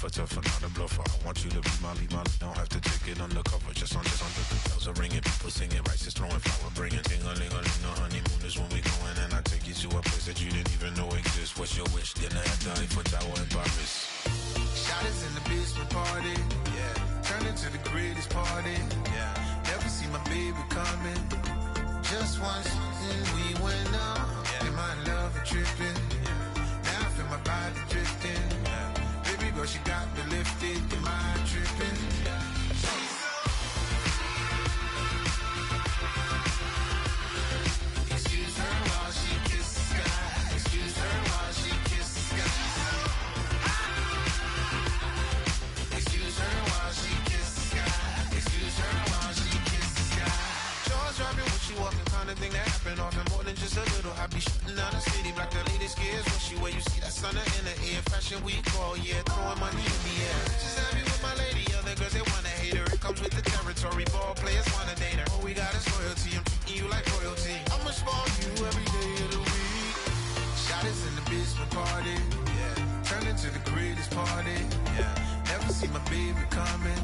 tougher, tougher, not a bluffer. I want you to be my, don't have to take it undercover. Just under the bells are ringing, people singing, rice is throwing, flower bringing. Ding-a-ling-a-ling, the honeymoon is when we going, and I take you to a place that you didn't even know exists. What's your wish? Dinner at the Eiffel Tower in Paris. Shot is in the basement party, yeah. Turn into the greatest party, yeah. Never see my baby coming. Just once, we went up, yeah. And my love a tripping, yeah. Now I feel my body drifting, yeah. Baby girl, she got me lifted, am I tripping? Yeah. Excuse her while she kisses the sky. Excuse her while she kisses the sky. Excuse her while she kisses the sky. Excuse her while she kisses the sky. Jaws dropping when she walking, kind of thing that happen often. More than just a little. I be shooting down the city, black the latest gears. When she where you see that sun in the air. Fashion week all year, throwing money in the air. She's happy with my lady, other girls they wanna hate her. It comes with the territory, ball players wanna date her. All we got is loyalty, I'm treating you like royalty. I'ma spoil you every day of the week. Shot is in the basement party, yeah. Turn into the greatest party, yeah. Never see my baby coming.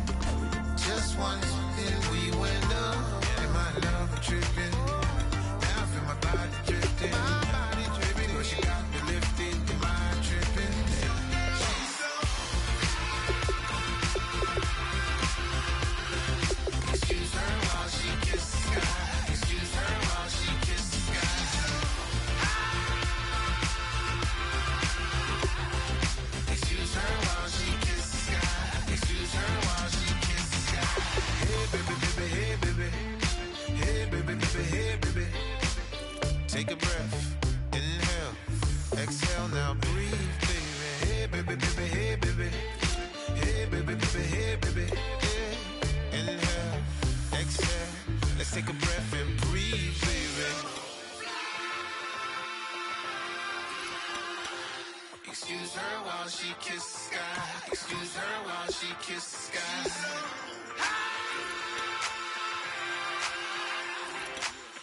Just once, and we went up, yeah. And my love a tripping. Now I feel my body drifting. My body dripping, but she got me lifted. Am I tripping? She's so. Excuse her while she kisses the sky. Excuse her while she kisses the sky. Excuse her while she kisses the sky. Excuse her while she kisses the sky. Hey baby, baby, hey baby. Hey baby, baby, hey baby. Take a breath, inhale, exhale, now breathe, baby. Hey baby, baby, hey baby. Hey baby, baby, hey baby. Yeah. Inhale, exhale, let's take a breath and breathe, baby. Excuse her while she kisses the sky. Excuse her while she kisses the sky.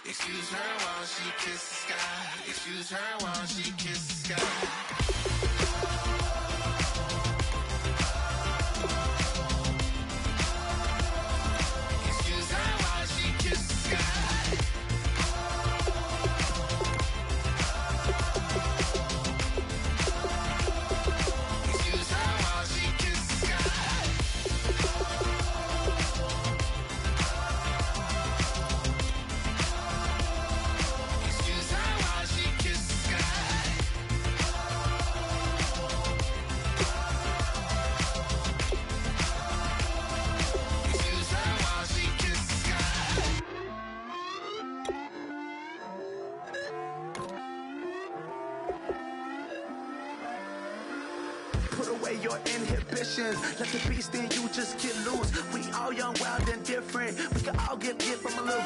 Excuse her while she kisses the sky. Excuse her while she kisses the sky. Excuse her while she kisses the sky. Excuse her while she kisses the sky. Excuse her while she kisses the sky. Excuse her while she kisses the sky. Put away your inhibitions. Let the beast in you just get loose. We all young, wild, and different. We can all get from a little.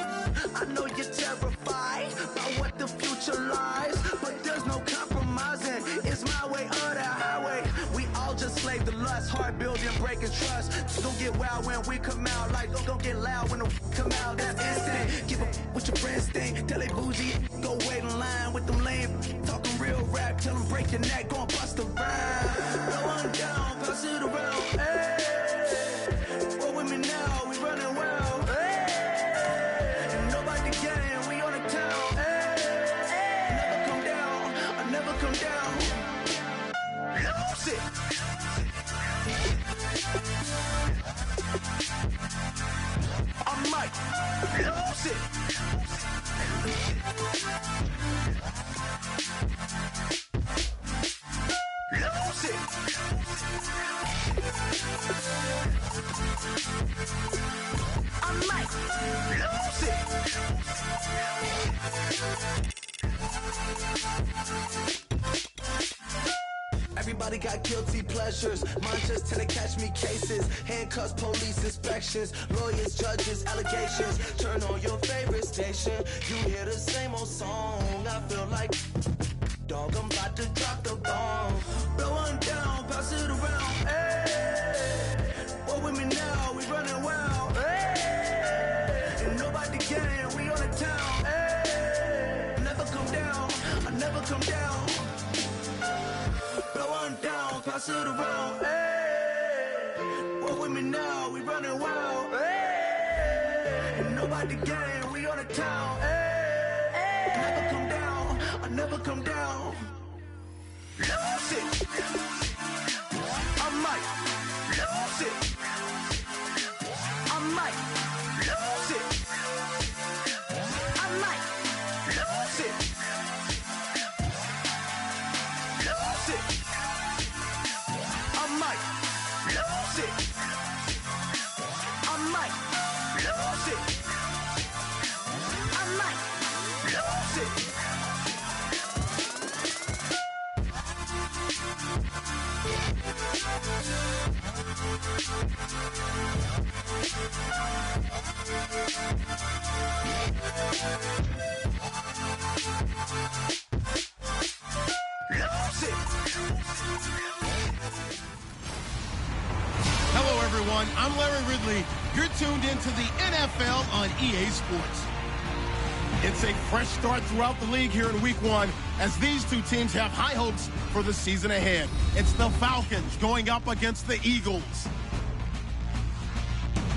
I know you're terrified by what the future lies, but there's no compromising. It's my way or the highway. We all just slave the lust, heart building, breaking trust. So don't get wild when we come out. Like don't get loud when the come out. That's instant. Give up what your friends think. Tell they bougie, go wait in line with them lame. Talking real rap, tell them break your neck, go and bust a rhyme. Going down, pass it around. Hey, roll with me now, we running well. Hey, nobody game, we on the town. Hey, never come down, I never come down. Lose it. I might lose it. Lose it. I might lose it. Everybody got guilty pleasures. Mine just tend to catch me cases. Handcuffs, police inspections, lawyers, judges, allegations. Turn on your favorite station. You hear the same old song. I feel like dog, I'm about to drop the bomb. Blow one down, pass it around. Hey, roll with me now, we running wild. Hey, and nobody can, we on the town. Hey, never come down, I never come down. Blow one down, pass it around. Hey. me now, we running wild. Hey, and nobody gang, we on the town. Hey, never come down, I never come down. Lose it. I might lose it. I might lose it. I might lose it. Lose it. I might lose it. I might lose it. I might lose it. Hello, everyone. I'm Larry Ridley. You're tuned into the NFL on EA Sports. It's a fresh start throughout the league here in Week 1 as these two teams have high hopes for the season ahead. It's the Falcons going up against the Eagles.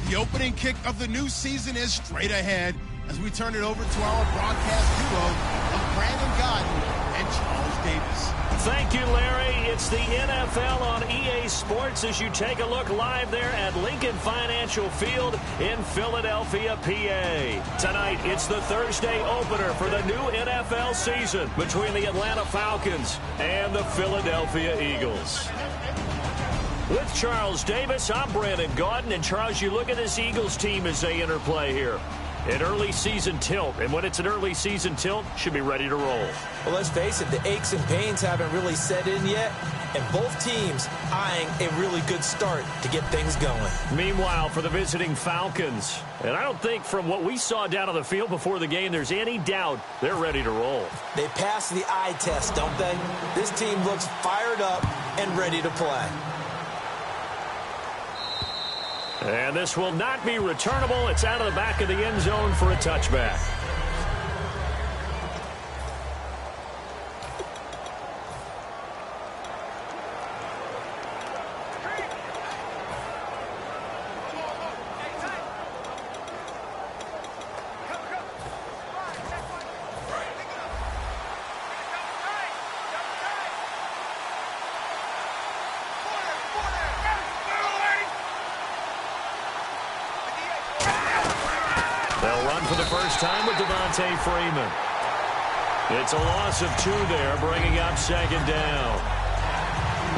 The opening kick of the new season is straight ahead as we turn it over to our broadcast duo of Brandon Godden and Charles Davis. Thank you, Larry. It's the NFL on EA Sports as you take a look live there at Lincoln Financial Field in Philadelphia, PA. Tonight, it's the Thursday opener for the new NFL season between the Atlanta Falcons and the Philadelphia Eagles. With Charles Davis, I'm Brandon Gaudin. And, Charles, you look at this Eagles team as they interplay here. An early season tilt, and when it's an early season tilt, should be ready to roll. Well, let's face it, the aches and pains haven't really set in yet, and both teams eyeing a really good start to get things going. Meanwhile, for the visiting Falcons, and I don't think from what we saw down on the field before the game, there's any doubt they're ready to roll. They pass the eye test, don't they? This team looks fired up and ready to play. And this will not be returnable. It's out of the back of the end zone for a touchback. Time with Devontae Freeman. It's a loss of 2 there, bringing up second down.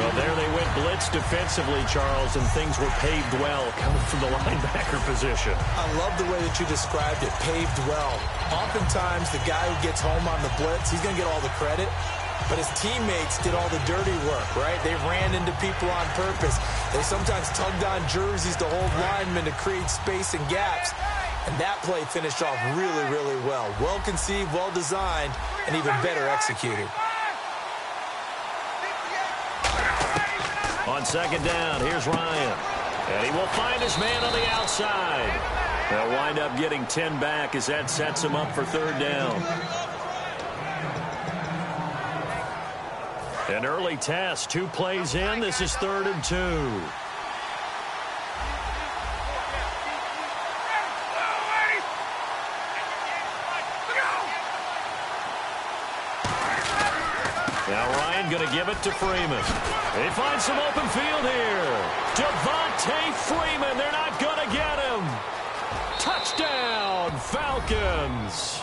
Well, there they went blitz defensively, Charles, and things were paved well coming from the linebacker position. I love the way that you described it, paved well. Oftentimes, the guy who gets home on the blitz, he's going to get all the credit, but his teammates did all the dirty work, right? They ran into people on purpose. They sometimes tugged on jerseys to hold linemen to create space and gaps. And that play finished off really, really well. Well conceived, well designed, and even better executed. On second down, here's Ryan. And he will find his man on the outside. They'll wind up getting 10 back as that sets him up for third down. An early test, 2 plays in. This is 3rd and 2. Now Ryan going to give it to Freeman. They find some open field here. Devontae Freeman, they're not going to get him. Touchdown, Falcons.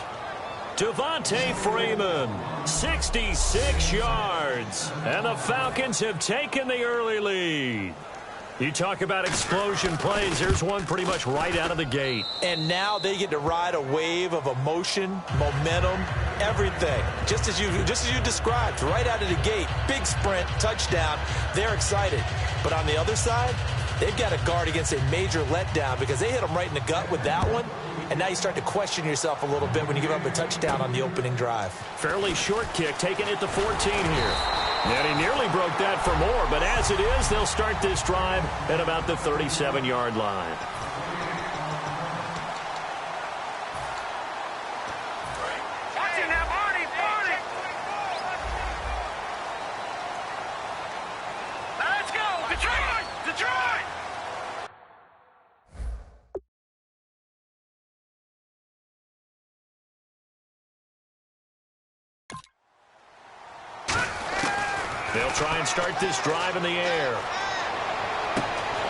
Devontae Freeman, 66 yards. And the Falcons have taken the early lead. You talk about explosion plays. There's one pretty much right out of the gate. And now they get to ride a wave of emotion, momentum, everything. Just as you described, right out of the gate. Big sprint, touchdown. They're excited. But on the other side, they've got to guard against a major letdown because they hit them right in the gut with that one. And now you start to question yourself a little bit when you give up a touchdown on the opening drive. Fairly short kick, taking it to 14 here. And he nearly broke that for more, but as it is, they'll start this drive at about the 37-yard line. They'll try and start this drive in the air.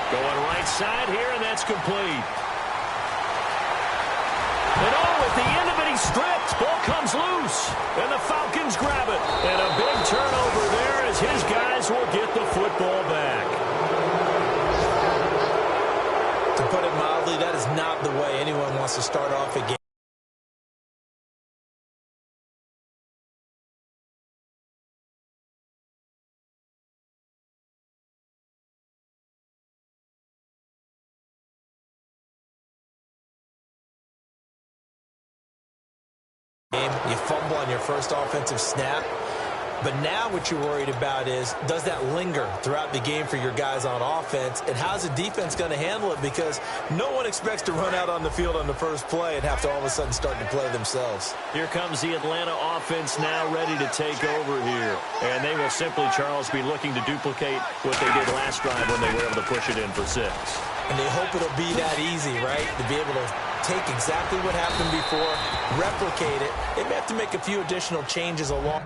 Going right side here, and that's complete. And at the end of it, he's stripped. Ball comes loose, and the Falcons grab it. And a big turnover there as his guys will get the football back. To put it mildly, that is not the way anyone wants to start off a game. You fumble on your first offensive snap. But now what you're worried about is, does that linger throughout the game for your guys on offense? And how's the defense going to handle it? Because no one expects to run out on the field on the first play and have to all of a sudden start to play themselves. Here comes the Atlanta offense now ready to take over here. And they will simply, Charles, be looking to duplicate what they did last drive when they were able to push it in for 6. And they hope it'll be that easy, right? To be able to take exactly what happened before, replicate it. They may have to make a few additional changes along.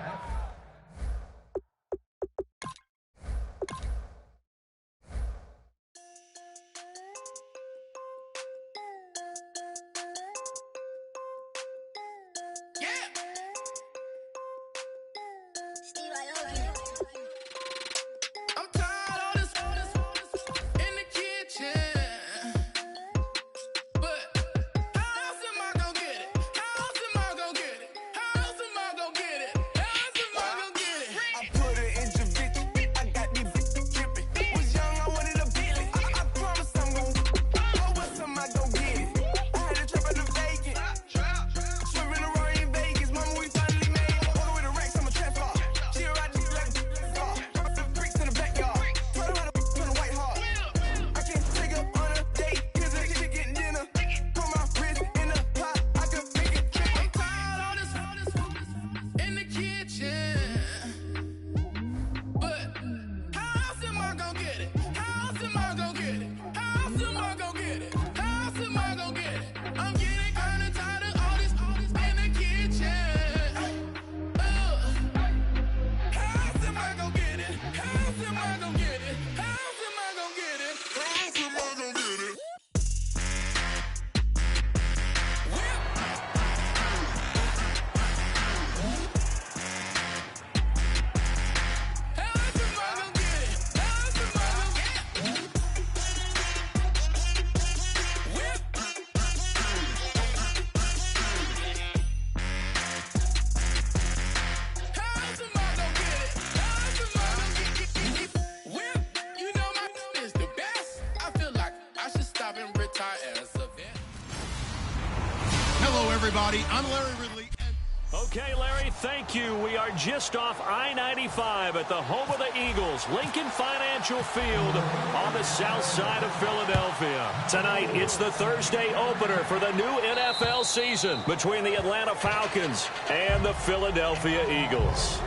Hello, everybody. I'm Larry Ridley. Okay, Larry, thank you. We are just off I-95 at the home of the Eagles, Lincoln Financial Field on the south side of Philadelphia. Tonight, it's the Thursday opener for the new NFL season between the Atlanta Falcons and the Philadelphia Eagles.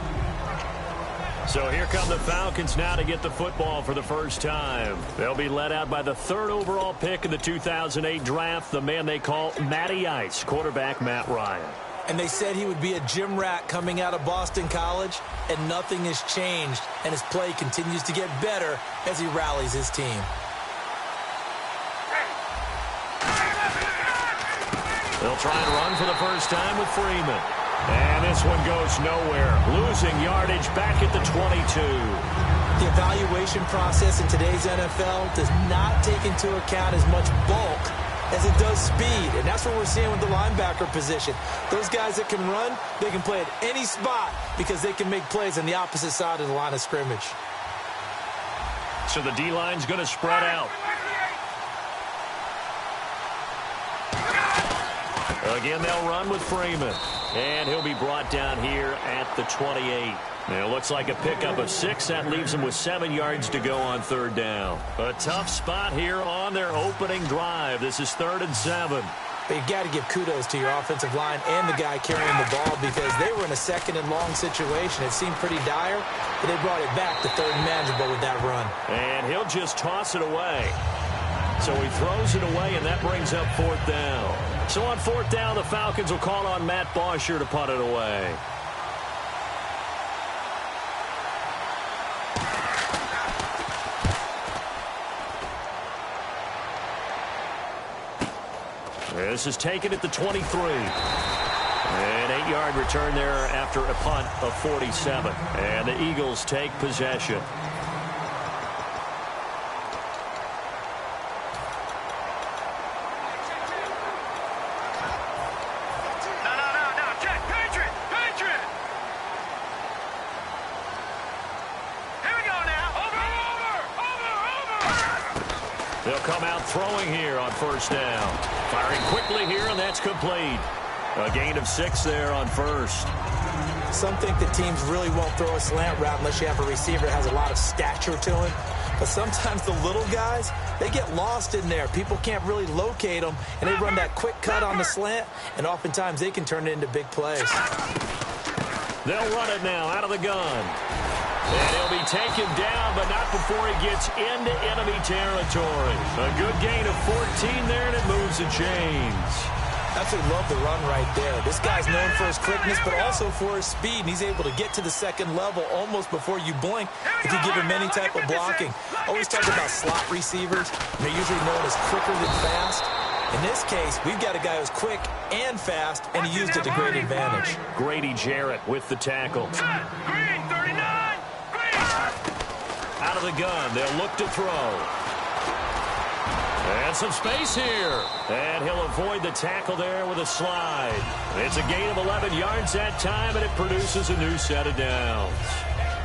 So here come the Falcons now to get the football for the first time. They'll be led out by the 3rd overall pick in the 2008 draft, the man they call Matty Ice, quarterback Matt Ryan. And they said he would be a gym rat coming out of Boston College, and nothing has changed. And his play continues to get better as he rallies his team. They'll try and run for the first time with Freeman. And this one goes nowhere. Losing yardage back at the 22. The evaluation process in today's NFL does not take into account as much bulk as it does speed. And that's what we're seeing with the linebacker position. Those guys that can run, they can play at any spot because they can make plays on the opposite side of the line of scrimmage. So the D-line's going to spread out. Again, they'll run with Freeman. And he'll be brought down here at the 28. It looks like a pickup of 6. That leaves him with 7 yards to go on 3rd down. A tough spot here on their opening drive. This is 3rd and 7. But you got to give kudos to your offensive line and the guy carrying the ball because they were in a 2nd and long situation. It seemed pretty dire, but they brought it back to 3rd and manageable with that run. And he'll just toss it away. So he throws it away, and that brings up 4th down. So on 4th down, the Falcons will call on Matt Bosher to punt it away. This is taken at the 23. An 8-yard return there after a punt of 47. And the Eagles take possession. They'll come out throwing here on first down. Firing quickly here, and that's complete. A gain of 6 there on first. Some think that teams really won't throw a slant route unless you have a receiver that has a lot of stature to him. But sometimes the little guys, they get lost in there. People can't really locate them, and they run that quick cut on the slant, and oftentimes they can turn it into big plays. They'll run it now out of the gun. And he'll be taken down, but not before he gets into enemy territory. A good gain of 14 there, and it moves the chains. Absolutely love the run right there. This guy's known for his quickness, but also for his speed, and he's able to get to the second level almost before you blink if you give him any type of blocking. Always talk about slot receivers, and they're usually known as quicker than fast. In this case, we've got a guy who's quick and fast, and he used it to great advantage. Grady Jarrett with the tackle. Green, 39! Out of the gun, they'll look to throw. And some space here. And he'll avoid the tackle there with a slide. It's a gain of 11 yards that time, and it produces a new set of downs.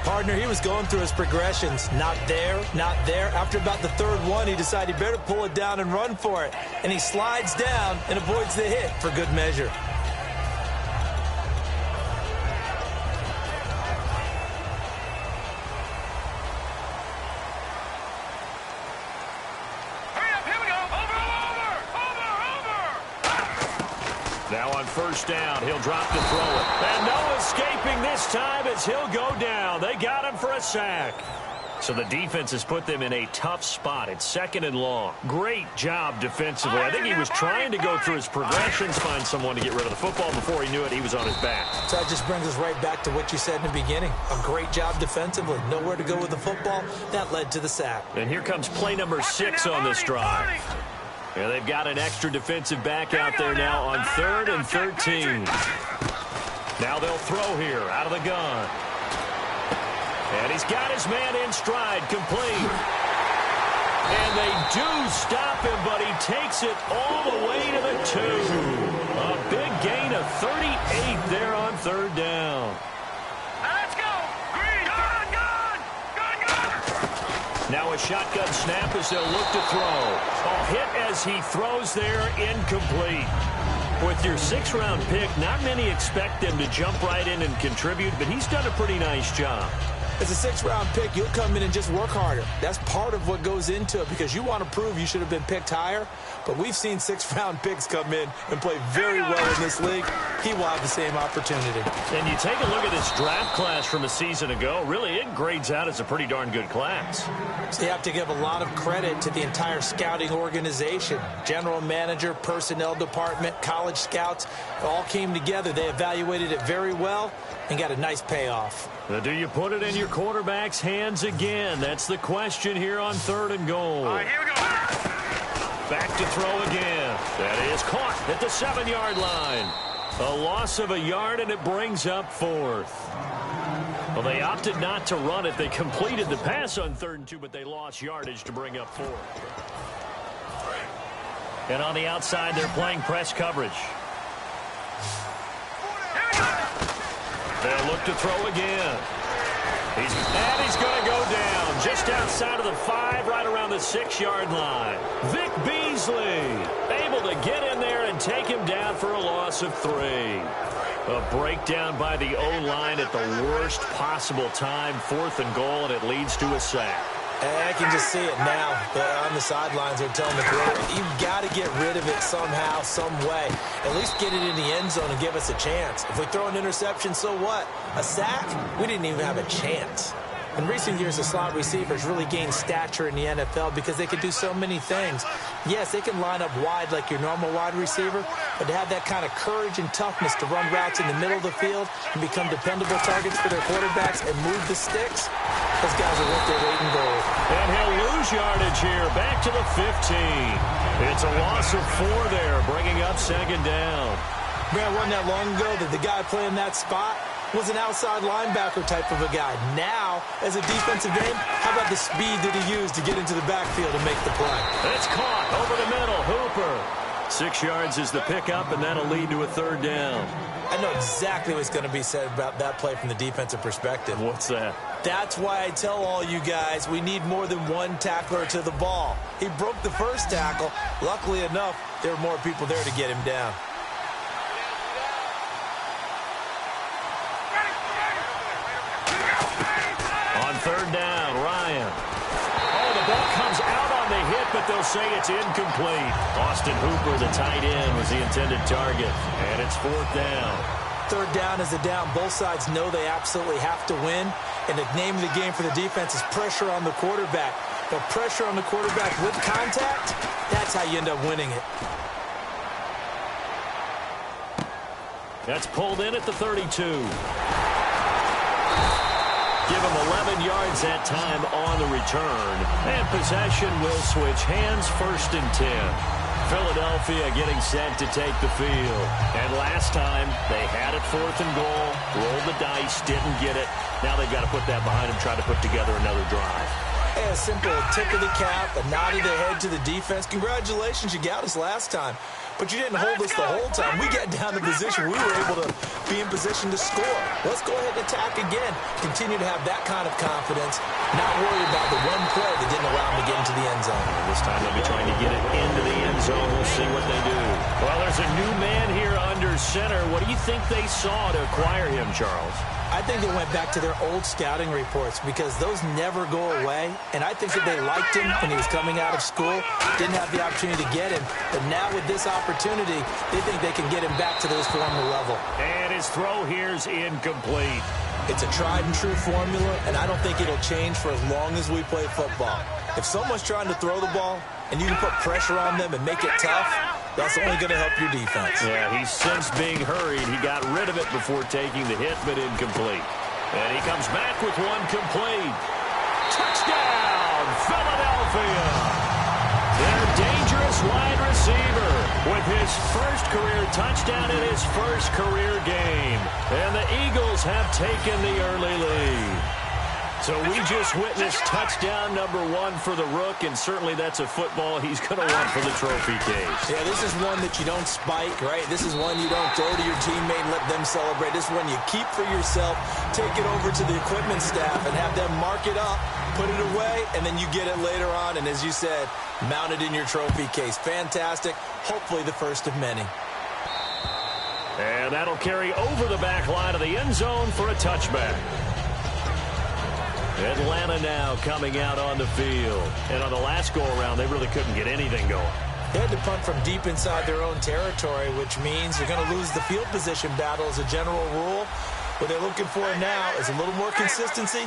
Partner, he was going through his progressions. Not there, not there. After about the third one, he decided he better pull it down and run for it. And he slides down and avoids the hit for good measure. Now on first down, he'll drop to throw it. And no escaping this time as he'll go down. They got him for a sack. So the defense has put them in a tough spot. It's 2nd and long. Great job defensively. I think he was trying to go through his progressions, find someone to get rid of the football. Before he knew it, he was on his back. So that just brings us right back to what you said in the beginning. A great job defensively. Nowhere to go with the football. That led to the sack. And here comes play number 6 on this drive. Yeah, they've got an extra defensive back out there now on 3rd and 13. Now they'll throw here out of the gun. And he's got his man in stride, complete. And they do stop him, but he takes it all the way to the 2. A big gain of 38 there on 3rd down. Let's go! Green, gun! Now a shotgun snap as they'll look to throw. A hit as he throws there, incomplete. With your 6th-round pick, not many expect him to jump right in and contribute, but he's done a pretty nice job. As a 6th-round pick, you'll come in and just work harder. That's part of what goes into it because you want to prove you should have been picked higher. But we've seen 6th-round picks come in and play very well in this league. He will have the same opportunity. And you take a look at this draft class from a season ago. Really, it grades out as a pretty darn good class. So you have to give a lot of credit to the entire scouting organization. General manager, personnel department, college scouts, all came together. They evaluated it very well and got a nice payoff. Now, do you put it in your quarterback's hands again? That's the question here on 3rd and goal. All right, here we go. Back to throw again. That is caught at the 7-yard line. A loss of a yard, and it brings up 4th. Well, they opted not to run it. They completed the pass on 3rd and 2, but they lost yardage to bring up 4th. And on the outside, they're playing press coverage. They'll look to throw again. He's going to go down just outside of the 5, right around the 6-yard line. Vic Beasley able to get in there and take him down for a loss of 3. A breakdown by the O-line at the worst possible time. 4th and goal, and it leads to a sack. I can just see it now. On the sidelines, they're telling the player, you've got to get rid of it somehow, some way. At least get it in the end zone and give us a chance. If we throw an interception, so what? A sack? We didn't even have a chance. In recent years, the slot receivers really gained stature in the NFL because they can do so many things. Yes, they can line up wide like your normal wide receiver, but to have that kind of courage and toughness to run routes in the middle of the field and become dependable targets for their quarterbacks and move the sticks, those guys are worth their weight in gold. And he'll lose yardage here, back to the 15. It's a loss of 4 there, bringing up second down. Man, wasn't that long ago that the guy playing that spot was an outside linebacker type of a guy. Now, as a defensive end, how about the speed that he used to get into the backfield and make the play? It's caught over the middle. Hooper. 6 yards is the pickup, and that'll lead to a third down. I know exactly what's going to be said about that play from the defensive perspective. What's that? That's why I tell all you guys we need more than one tackler to the ball. He broke the first tackle. Luckily enough, there were more people there to get him down. On third down, Ryan. Oh, the ball comes out on the hit, but they'll say it's incomplete. Austin Hooper, the tight end, was the intended target. And it's 4th down. Third down is a down. Both sides know they absolutely have to win. And the name of the game for the defense is pressure on the quarterback. But pressure on the quarterback with contact, that's how you end up winning it. That's pulled in at the 32. Give him 11 yards that time on the return. And possession will switch hands, 1st and 10. Philadelphia getting set to take the field. And last time, they had it 4th and goal, rolled the dice, didn't get it. Now they've got to put that behind them, try to put together another drive. A simple tip of the cap, a nod of the head to the defense. Congratulations, you got us last time. But you didn't hold us the whole time. We got down to position. We were able to be in position to score. Let's go ahead and attack again. Continue to have that kind of confidence. Not worry about the one play that didn't allow them to get into the end zone. And this time they'll be trying to get it into the end zone. We'll see what they do. Well, there's a new man here under center. What do you think they saw to acquire him, Charles? I think they went back to their old scouting reports because those never go away. And I think that they liked him when he was coming out of school, didn't have the opportunity to get him. But now with this opportunity, they think they can get him back to this former level. And his throw here's incomplete. It's a tried and true formula, and I don't think it'll change for as long as we play football. If someone's trying to throw the ball and you can put pressure on them and make it tough, that's only going to help your defense. Yeah, he's since being hurried. He got rid of it before taking the hit, but incomplete. And he comes back with one complete. Touchdown, Philadelphia! Their dangerous wide receiver with his first career touchdown in his first career game. And the Eagles have taken the early lead. So we just witnessed touchdown number 1 for the Rook, and certainly that's a football he's going to want for the trophy case. Yeah, this is one that you don't spike, right? This is one you don't throw to your teammate and let them celebrate. This is one you keep for yourself, take it over to the equipment staff and have them mark it up, put it away, and then you get it later on, and as you said, mount it in your trophy case. Fantastic. Hopefully the first of many. And that'll carry over the back line of the end zone for a touchback. Atlanta now coming out on the field. And on the last go-around, they really couldn't get anything going. They had to punt from deep inside their own territory, which means you're going to lose the field position battle as a general rule. What they're looking for now is a little more consistency,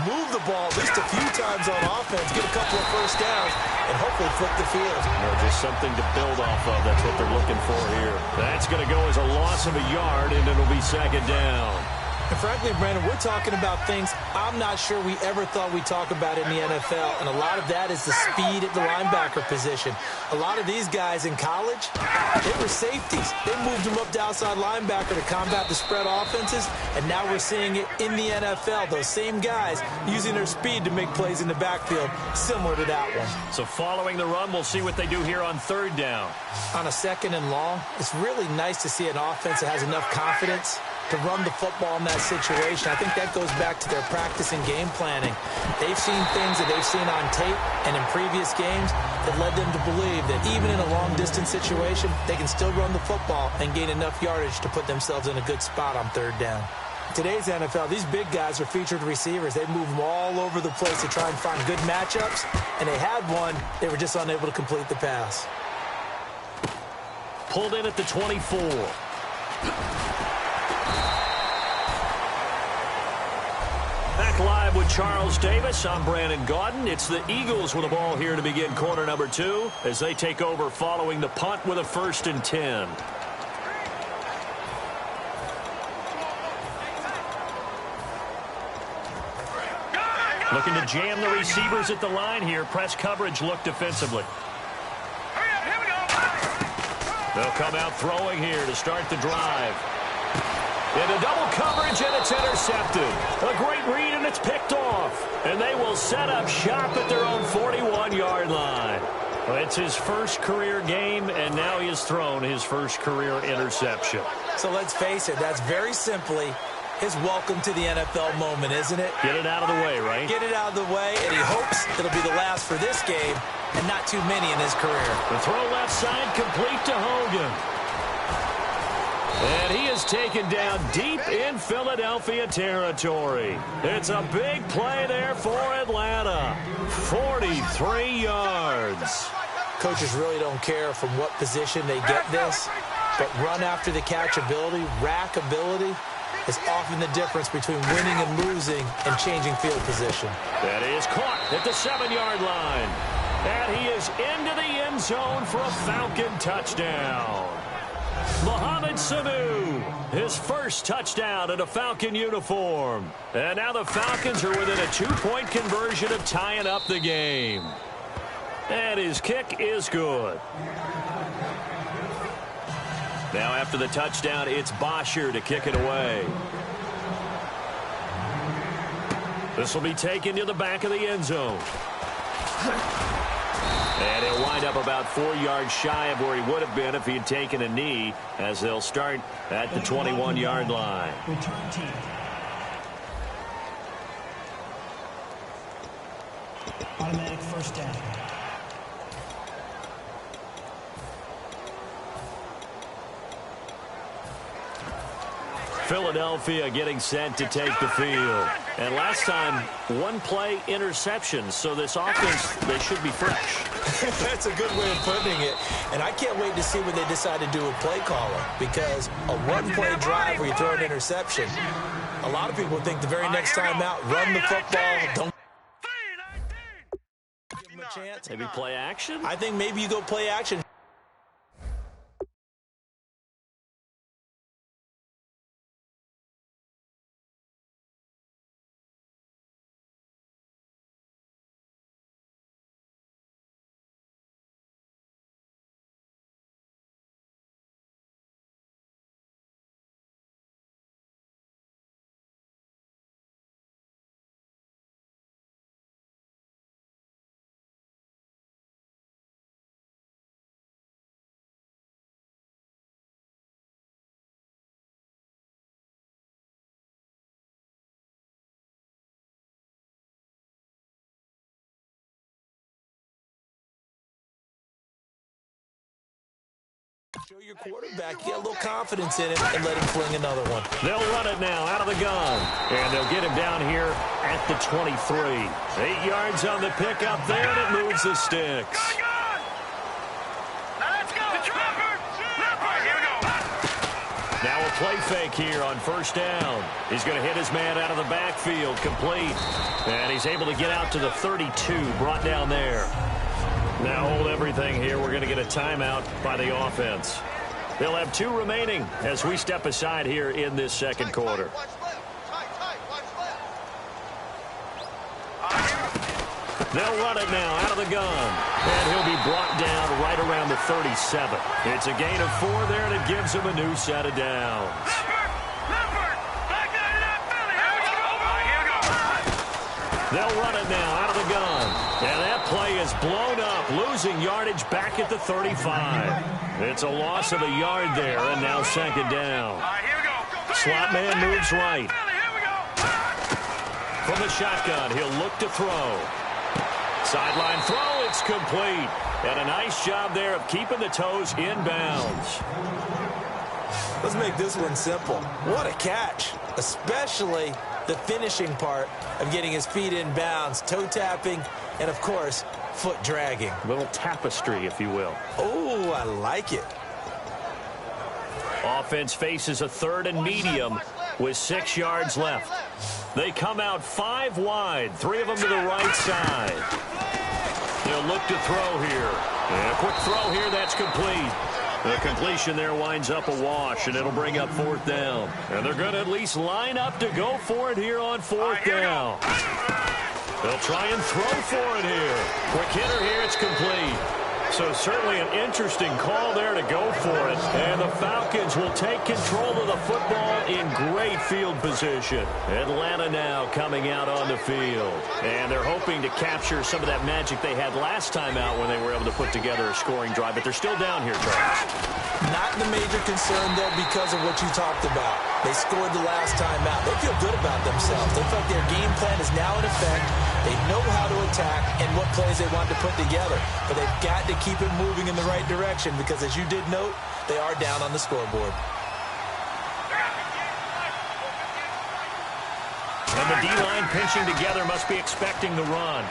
move the ball at least a few times on offense, get a couple of first downs, and hopefully flip the field. Just something to build off of. That's what they're looking for here. That's going to go as a loss of a yard, and it'll be second down. And frankly, Brandon, we're talking about things I'm not sure we ever thought we'd talk about in the NFL, and a lot of that is the speed at the linebacker position. A lot of these guys in college, they were safeties. They moved them up to outside linebacker to combat the spread offenses, and now we're seeing it in the NFL. Those same guys using their speed to make plays in the backfield, similar to that one. So following the run, we'll see what they do here on third down. On a second and long, it's really nice to see an offense that has enough confidence to run the football in that situation. I think that goes back to their practice and game planning. They've seen things that they've seen on tape and in previous games that led them to believe that even in a long-distance situation, they can still run the football and gain enough yardage to put themselves in a good spot on third down. Today's NFL, these big guys are featured receivers. They move them all over the place to try and find good matchups, and they had one. They were just unable to complete the pass. Pulled in at the 24. Back Back live with Charles Davis. I'm Brandon Gaudin. It's the Eagles with the ball here to begin quarter number 2 as they take over following the punt with a 1st and 10. Looking to jam the receivers at the line here. Press coverage look defensively. They'll come out throwing here to start the drive. Into double coverage, and it's intercepted. A great read, and it's picked off. And they will set up shop at their own 41-yard line. Well, it's his first career game, and now he has thrown his first career interception. So let's face it, that's very simply his welcome to the NFL moment, isn't it? Get it out of the way, right? Get it out of the way, and he hopes it'll be the last for this game and not too many in his career. The throw left side complete to Hogan. And he is taken down deep in Philadelphia territory. It's a big play there for Atlanta. 43 yards. Coaches really don't care from what position they get this, but run after the catch ability, rack ability, is often the difference between winning and losing and changing field position. That is caught at the 7-yard line. And he is into the end zone for a Falcon touchdown. Mohamed Sanu, his first touchdown in a Falcon uniform. And now the Falcons are within a 2-point conversion of tying up the game. And his kick is good. Now after the touchdown, it's Bosher to kick it away. This will be taken to the back of the end zone. And he'll wind up about 4 yards shy of where he would have been if he had taken a knee, as they'll start at the 21-yard line. Return team. Automatic first down. Philadelphia getting set to take the field. And last time, 1-play interception. So this offense, they should be fresh. That's a good way of putting it. And I can't wait to see when they decide to do a play caller, because a 1-play drive where you throw an interception, a lot of people think the very next time out, run the football, don't give them a chance. Maybe play action? I think maybe you go play action. Show your quarterback, get a little confidence in him, and let him fling another one. They'll run it now out of the gun. And they'll get him down here at the 23. 8 yards on the pickup there, and it moves the sticks. Now a play fake here on first down. He's going to hit his man out of the backfield, complete. And he's able to get out to the 32, brought down there. Now hold everything here. We're going to get a timeout by the offense. They'll have 2 remaining as we step aside here in this second quarter. They'll run it now out of the gun. And he'll be brought down right around the 37. It's a gain of 4 there, and it gives him a new set of downs. They'll run it now out of the gun. And that play is blown up, losing yardage back at the 35. It's a loss of a yard there, and now second down. Slot man moves right. From the shotgun, he'll look to throw. Sideline throw, it's complete. And a nice job there of keeping the toes in bounds. Let's make this one simple. What a catch, especially the finishing part of getting his feet in bounds, toe tapping, and of course, foot dragging. A little tapestry, if you will. Oh, I like it. Offense faces a 3rd and medium with 6 yards left. They come out 5 wide, 3 of them to the right side. They'll look to throw here. And a quick throw here, that's complete. The completion there winds up a wash, and it'll bring up 4th down. And they're going to at least line up to go for it here on 4th down. They'll try and throw for it here. Quick hitter here, it's complete. So certainly an interesting call there to go for it. And the Falcons will take control of the football in great field position. Atlanta now coming out on the field. And they're hoping to capture some of that magic they had last time out when they were able to put together a scoring drive. But they're still down here, Charles. Not the major concern, though, because of what you talked about. They scored the last time out. They feel good about themselves. They feel like their game plan is now in effect. They know how to attack and what plays they want to put together. But they've got to keep it moving in the right direction because, as you did note, they are down on the scoreboard. And the D-line pinching together must be expecting the run.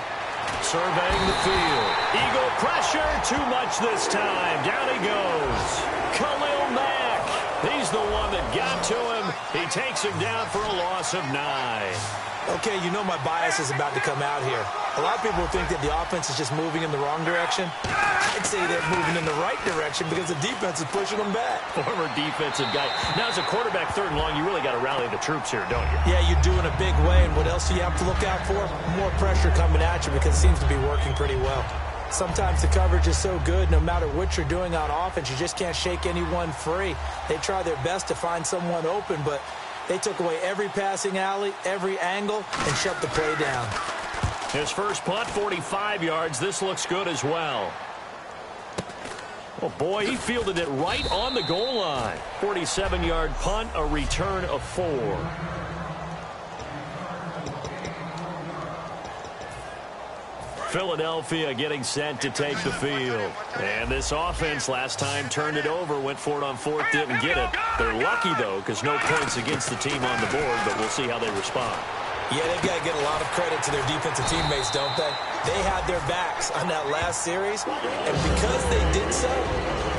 Surveying the field. Eagle pressure, too much this time. Down he goes. Khalil Mack. He's the one that got to him. He takes him down for a loss of 9. Okay, you know my bias is about to come out here. A lot of people think that the offense is just moving in the wrong direction. I'd say they're moving in the right direction because the defense is pushing them back. Former defensive guy. Now, as a quarterback 3rd and long, you really got to rally the troops here, don't you? Yeah, you do in a big way. And what else do you have to look out for? More pressure coming at you because it seems to be working pretty well. Sometimes the coverage is so good, no matter what you're doing on offense, you just can't shake anyone free. They try their best to find someone open, but they took away every passing alley, every angle, and shut the play down. His first punt, 45 yards. This looks good as well. Oh, boy, he fielded it right on the goal line. 47-yard punt, a return of 4. Philadelphia getting set to take the field. And this offense last time turned it over, went for it on 4th, didn't get it. They're lucky, though, because no points against the team on the board, but we'll see how they respond. Yeah, they've got to get a lot of credit to their defensive teammates, don't they? They had their backs on that last series, and because they did so,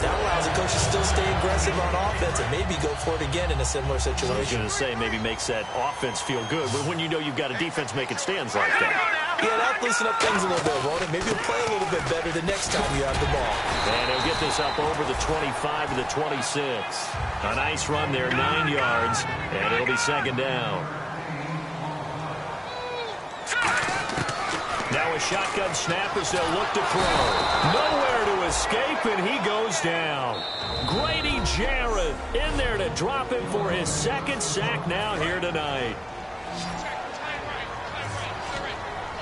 that allows the coach to still stay aggressive on offense and maybe go for it again in a similar situation. I was going to say maybe makes that offense feel good, but when you know you've got a defense making stands like that. Yeah, that'll loosen up things a little bit, won't it? Maybe you'll play a little bit better the next time you have the ball. And he'll get this up over the 25 to the 26. A nice run there, 9 yards, and it'll be 2nd down. Now a shotgun snap as they'll look to throw. Nowhere to escape, and he goes down. Grady Jarrett in there to drop him for his 2nd sack now here tonight.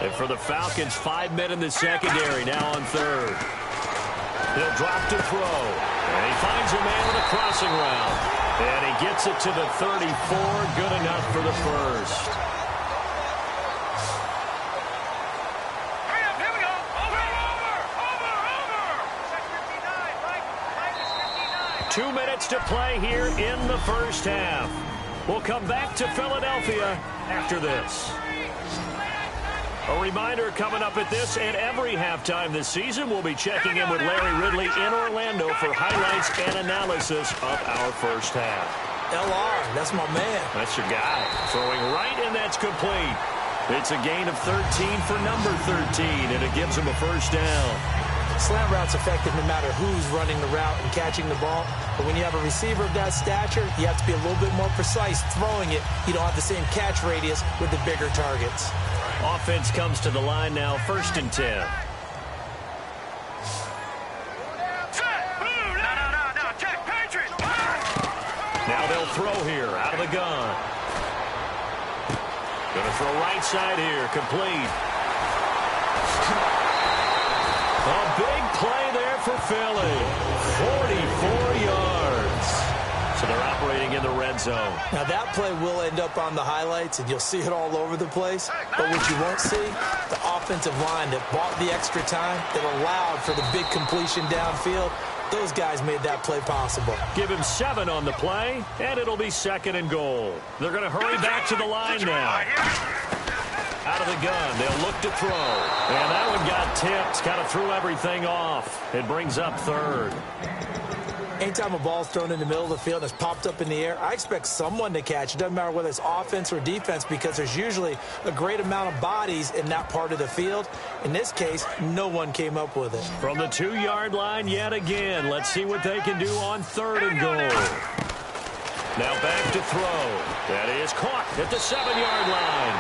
And for the Falcons, 5 men in the secondary now on 3rd. He'll drop to throw. And he finds a man with a crossing route. And he gets it to the 34. Good enough for the first. Over. 2 minutes to play here in the first half. We'll come back to Philadelphia after this. A reminder coming up at this and every halftime this season, we'll be checking in with Larry Ridley in Orlando for highlights and analysis of our first half. LR, that's my man. That's your guy. Throwing right, and that's complete. It's a gain of 13 for number 13, and it gives him a first down. Slant route's effective no matter who's running the route and catching the ball. But when you have a receiver of that stature, you have to be a little bit more precise throwing it. You don't have the same catch radius with the bigger targets. Offense comes to the line now, 1st and 10. Now they'll throw here, out of the gun. Going to throw right side here, complete. A big play there for Philly. 44 yards. So they're operating in the red zone. Now that play will end up on the highlights, and you'll see it all over the place. But what you won't see, the offensive line that bought the extra time, that allowed for the big completion downfield, those guys made that play possible. Give him 7 on the play, and it'll be 2nd and goal. They're going to hurry back to the line now. Out of the gun, they'll look to throw. And that one got tipped, kind of threw everything off. It brings up 3rd. Anytime a ball's thrown in the middle of the field and it's popped up in the air, I expect someone to catch. It doesn't matter whether it's offense or defense because there's usually a great amount of bodies in that part of the field. In this case, no one came up with it. From the 2-yard line yet again. Let's see what they can do on 3rd and goal. Now back to throw. That is caught at the 7-yard line.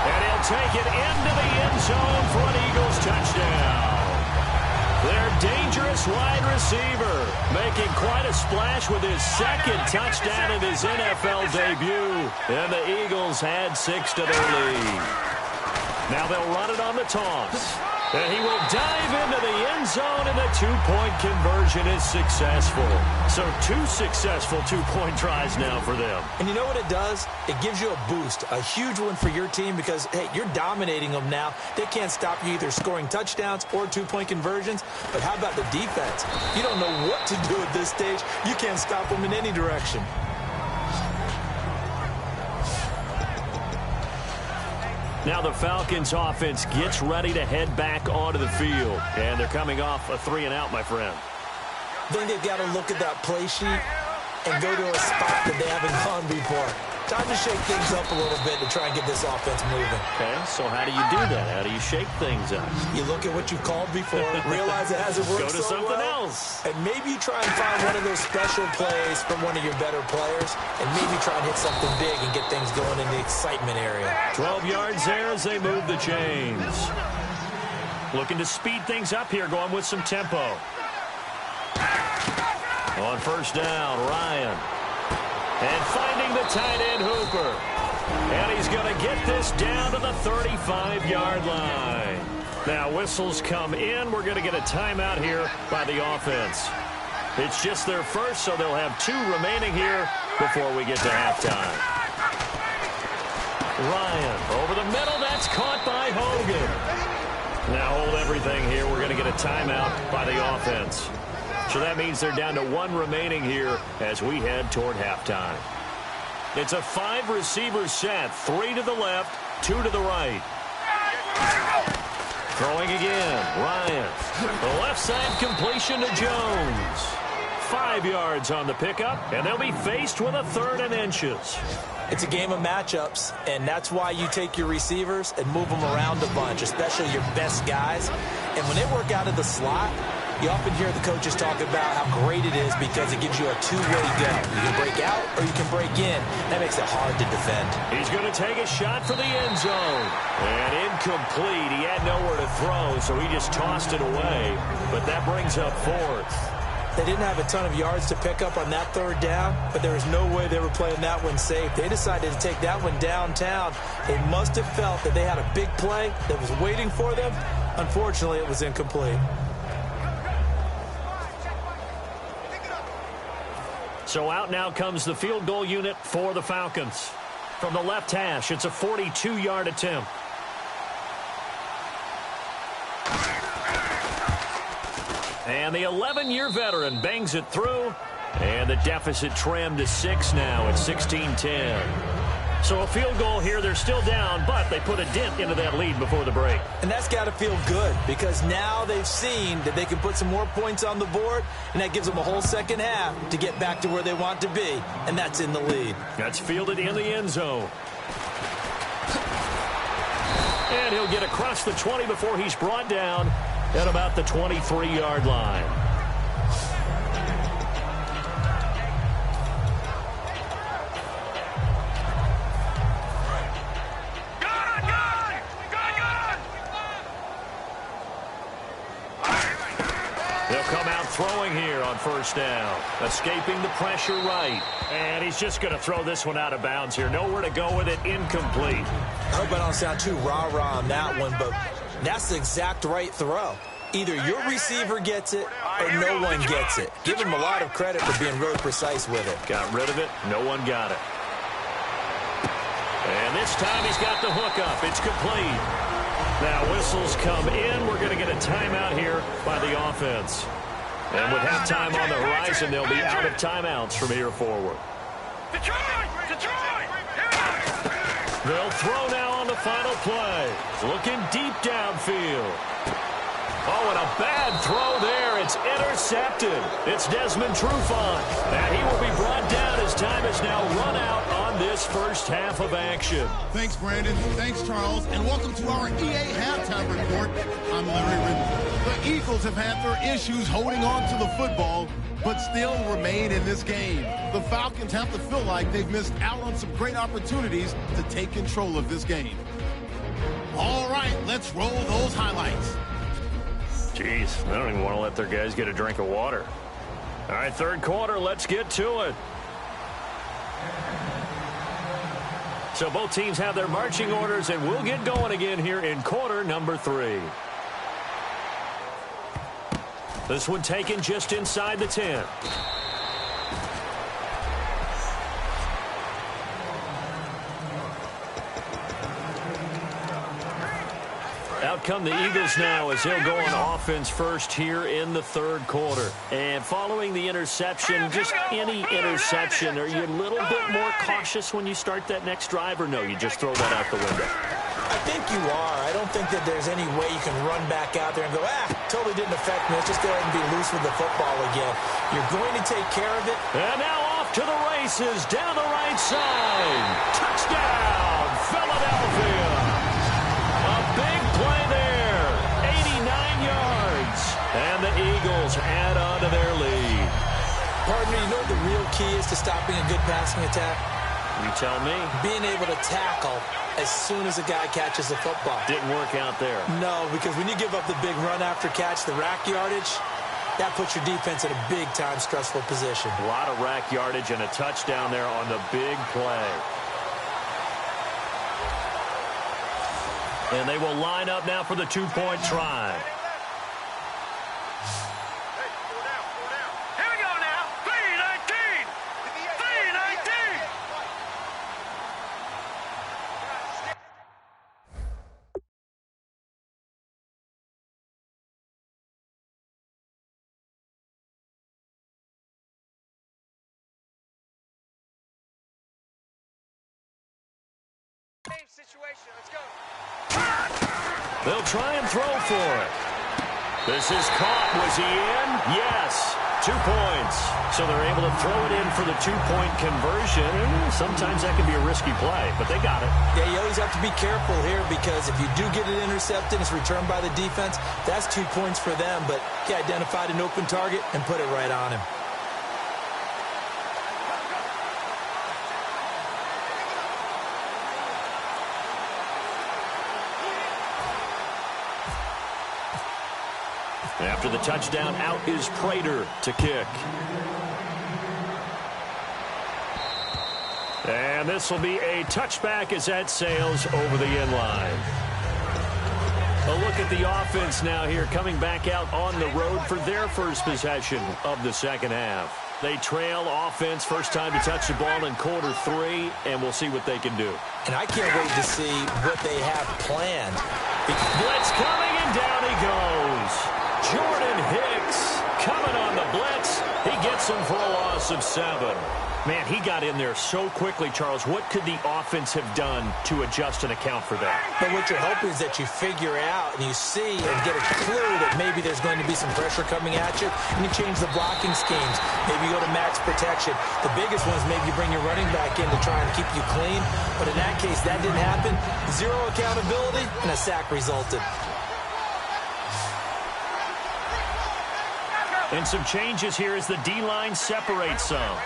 And he'll take it into the end zone for an Eagles touchdown. Their dangerous wide receiver making quite a splash with his 2nd touchdown in his NFL debut. And the Eagles add 6 to their lead. Now they'll run it on the toss. And he will dive into the end zone, and the 2-point conversion is successful. So 2 successful 2-point tries now for them. And you know what it does? It gives you a boost, a huge one for your team because, hey, you're dominating them now. They can't stop you either scoring touchdowns or 2-point conversions. But how about the defense? You don't know what to do at this stage. You can't stop them in any direction. Now the Falcons offense gets ready to head back onto the field. And they're coming off a 3-and-out, my friend. I think they've got to look at that play sheet and go to a spot that they haven't gone before. Time to shake things up a little bit to try and get this offense moving. Okay, so how do you do that? How do you shake things up? You look at what you've called before, realize it hasn't worked so well. Go to something else. And maybe you try and find one of those special plays from one of your better players, and maybe try and hit something big and get things going in the excitement area. 12 yards there as they move the chains. Looking to speed things up here, going with some tempo. On 1st down, Ryan. And finding the tight end, Hooper. And he's going to get this down to the 35-yard line. Now, whistles come in. We're going to get a timeout here by the offense. It's just their first, so they'll have 2 remaining here before we get to halftime. Ryan over the middle. That's caught by Hogan. Now hold everything here. We're going to get a timeout by the offense. So that means they're down to 1 remaining here as we head toward halftime. It's a 5-receiver set. 3 to the left, 2 to the right. Throwing again, Ryan. The left side completion to Jones. 5 yards on the pickup, and they'll be faced with a 3rd and inches. It's a game of matchups, and that's why you take your receivers and move them around a bunch, especially your best guys. And when they work out of the slot, you often hear the coaches talk about how great it is because it gives you a 2-way go. You can break out or you can break in. That makes it hard to defend. He's going to take a shot for the end zone. And incomplete. He had nowhere to throw, so he just tossed it away. But that brings up 4th. They didn't have a ton of yards to pick up on that 3rd down, but there was no way they were playing that one safe. They decided to take that one downtown. They must have felt that they had a big play that was waiting for them. Unfortunately, it was incomplete. So out now comes the field goal unit for the Falcons. From the left hash, it's a 42-yard attempt. And the 11-year veteran bangs it through. And the deficit trimmed to 6 now at 16-10. So a field goal here. They're still down, but they put a dent into that lead before the break. And that's got to feel good because now they've seen that they can put some more points on the board, and that gives them a whole second half to get back to where they want to be, and that's in the lead. That's fielded in the end zone. And he'll get across the 20 before he's brought down at about the 23-yard line. They'll come out throwing here on 1st down. Escaping the pressure right. And he's just going to throw this one out of bounds here. Nowhere to go with it. Incomplete. I hope I don't sound too rah-rah on that one, but that's the exact right throw. Either your receiver gets it or no one gets it. Give him a lot of credit for being really precise with it. Got rid of it. No one got it. And this time he's got the hook up. It's complete. Now whistles come in. We're going to get a timeout here by the offense. And with halftime on the horizon, they'll be out of timeouts from here forward. They'll throw now on the final play. Looking deep downfield. Oh, and a bad throw there. It's intercepted. It's Desmond Trufant. And he will be brought down as time is now run out on this first half of action. Thanks, Brandon. Thanks, Charles. And welcome to our EA Halftime Report. I'm Larry Ridley. The Eagles have had their issues holding on to the football, but still remain in this game. The Falcons have to feel like they've missed out on some great opportunities to take control of this game. All right, let's roll those highlights. Jeez, they don't even want to let their guys get a drink of water. All right, third quarter, let's get to it. So both teams have their marching orders, and we'll get going again here in quarter number 3. This one taken just inside the 10. Out come the Eagles now as they'll go on offense first here in the third quarter. And following the interception, just any interception, are you a little bit more cautious when you start that next drive, or no, you just throw that out the window? I think you are. I don't think that there's any way you can run back out there and go, totally didn't affect me. Let's just go ahead and be loose with the football again. You're going to take care of it. And now off to the races down the right side. Touchdown, Philadelphia. A big play there, 89 yards. And the Eagles add on to their lead. Pardon me, you know what the real key is to stopping a good passing attack? You tell me. Being able to tackle as soon as a guy catches the football. Didn't work out there. No, because when you give up the big run after catch, the rack yardage, that puts your defense in a big-time stressful position. A lot of rack yardage and a touchdown there on the big play. And they will line up now for the two-point try. Here we go now. 3-19. 3-19. Situation. Let's go. They'll try and throw for it. This is caught. Was he in? Yes. 2 points. So they're able to throw it in for the two-point conversion. Sometimes that can be a risky play, but they got it. Yeah, you always have to be careful here because if you do get it intercepted, it's returned by the defense. That's 2 points for them, but he identified an open target and put it right on him. After the touchdown, out is Prater to kick. And this will be a touchback as that sails over the end line. A look at the offense now here, coming back out on the road for their first possession of the second half. They trail offense, first time to touch the ball in quarter 3, and we'll see what they can do. And I can't wait to see what they have planned. Blitz coming, and down he goes. Jordan Hicks coming on the blitz. He gets him for a loss of 7. Man, he got in there so quickly, Charles. What could the offense have done to adjust and account for that? But what you're hoping is that you figure out and you see and get a clue that maybe there's going to be some pressure coming at you, and you change the blocking schemes. Maybe you go to max protection. The biggest one is maybe you bring your running back in to try and keep you clean. But in that case, that didn't happen. 0 accountability, and a sack resulted. And some changes here as the D-line separates some.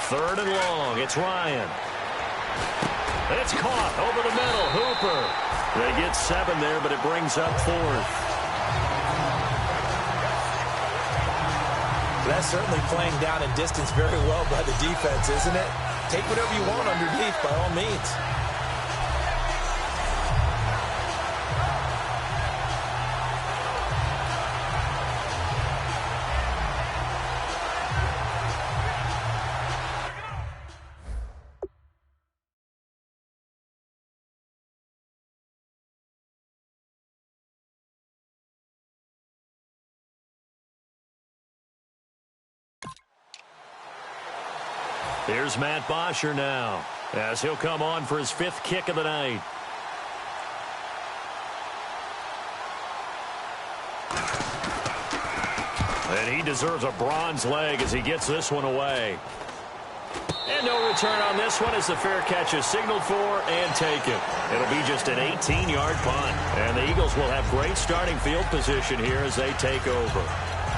Third and long. It's Ryan. It's caught over the middle. Hooper. They get 7 there, but it brings up 4th. That's certainly playing down in distance very well by the defense, isn't it? Take whatever you want underneath, by all means. Here's Matt Bosher now, as he'll come on for his 5th kick of the night. And he deserves a bronze leg as he gets this one away. And no return on this one as the fair catch is signaled for and taken. It'll be just an 18-yard punt. And the Eagles will have great starting field position here as they take over.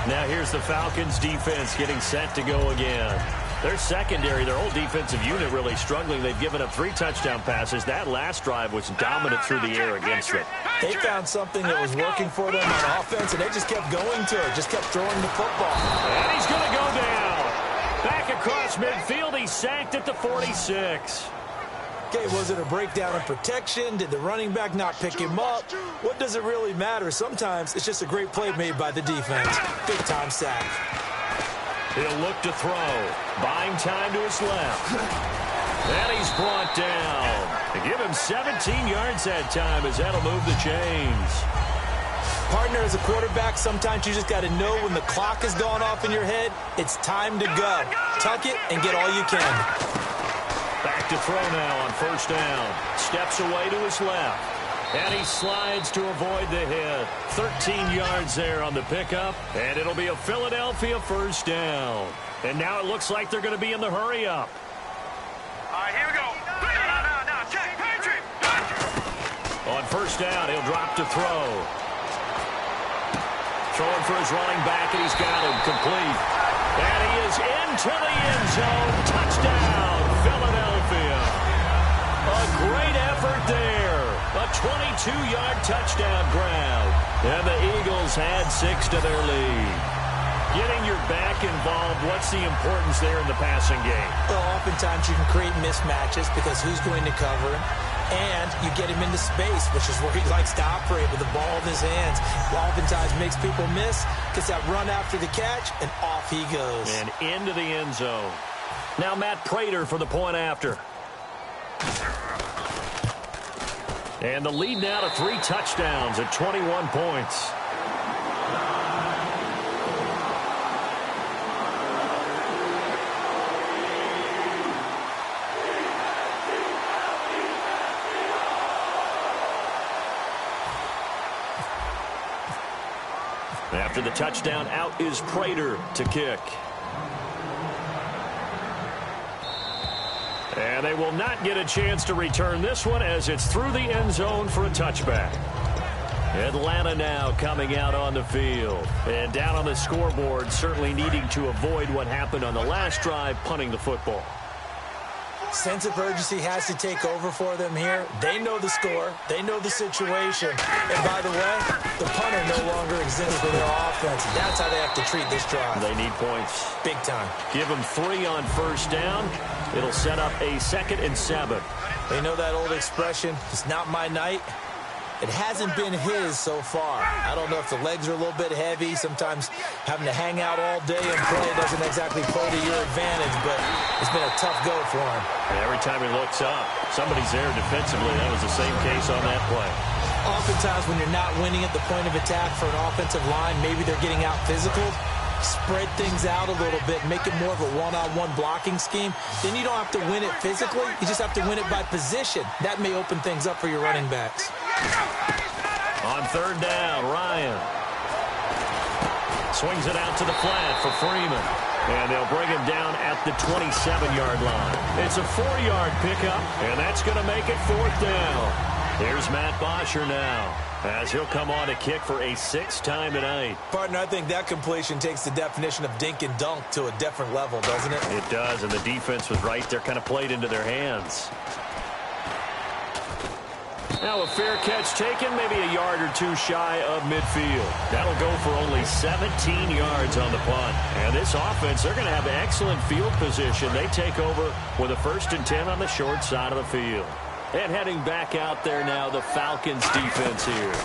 Now here's the Falcons defense getting set to go again. Their secondary, their whole defensive unit really struggling. They've given up 3 touchdown passes. That last drive was dominant through the air against them. They found something that was working for them on offense, and they just kept going to it, just kept throwing the football. And he's going to go down. Back across midfield, he's sacked at the 46. Okay, was it a breakdown in protection? Did the running back not pick him up? What does it really matter? Sometimes it's just a great play made by the defense. Big-time sack. He'll look to throw. Buying time to his left. And he's brought down. They give him 17 yards that time as that'll move the chains. Partner, as a quarterback, sometimes you just got to know when the clock has gone off in your head, it's time to go. Tuck it and get all you can. Back to throw now on first down. Steps away to his left. And he slides to avoid the hit. 13 yards there on the pickup. And it'll be a Philadelphia first down. And now it looks like they're going to be in the hurry-up. All right, here we go. No. Check. Patrick. On first down, he'll drop to throw. Throwing for his running back, and he's got him complete. And he is into the end zone. Touchdown, Philadelphia. A great effort there. A 22-yard touchdown grab. And the Eagles had 6 to their lead. Getting your back involved, what's the importance there in the passing game? Well, oftentimes you can create mismatches because who's going to cover him? And you get him into space, which is where he likes to operate with the ball in his hands. Oftentimes makes people miss, gets that run after the catch, and off he goes. And into the end zone. Now Matt Prater for the point after. And the lead now to 3 touchdowns at 21 points. After the touchdown, out is Prater to kick. And they will not get a chance to return this one as it's through the end zone for a touchback. Atlanta now coming out on the field. And down on the scoreboard, certainly needing to avoid what happened on the last drive, punting the football. Sense of urgency has to take over for them here. They know the score. They know the situation. And by the way, the punter no longer exists for their offense. That's how they have to treat this drive. They need points. Big time. Give them 3 on first down. It'll set up a 2nd and 7. They know that old expression, it's not my night. It hasn't been his so far. I don't know if the legs are a little bit heavy. Sometimes having to hang out all day and play doesn't exactly play to your advantage, but it's been a tough go for him. And every time he looks up, somebody's there defensively. That was the same case on that play. Oftentimes when you're not winning at the point of attack for an offensive line, maybe they're getting out physical. Spread things out a little bit, make it more of a one-on-one blocking scheme. Then you don't have to win it physically. You just have to win it by position. That may open things up for your running backs. On third down, Ryan swings it out to the flat for Freeman. And they'll bring him down at the 27-yard line. It's a 4-yard pickup, and that's going to make it 4th down. Here's Matt Bosher now, as he'll come on to kick for a 6th time tonight. Partner, I think that completion takes the definition of dink and dunk to a different level, doesn't it? It does, and the defense was right there, kind of played into their hands. Now a fair catch taken, maybe a yard or 2 shy of midfield. That'll go for only 17 yards on the punt. And this offense, they're going to have excellent field position. They take over with a 1st and 10 on the short side of the field. And heading back out there now, the Falcons defense here.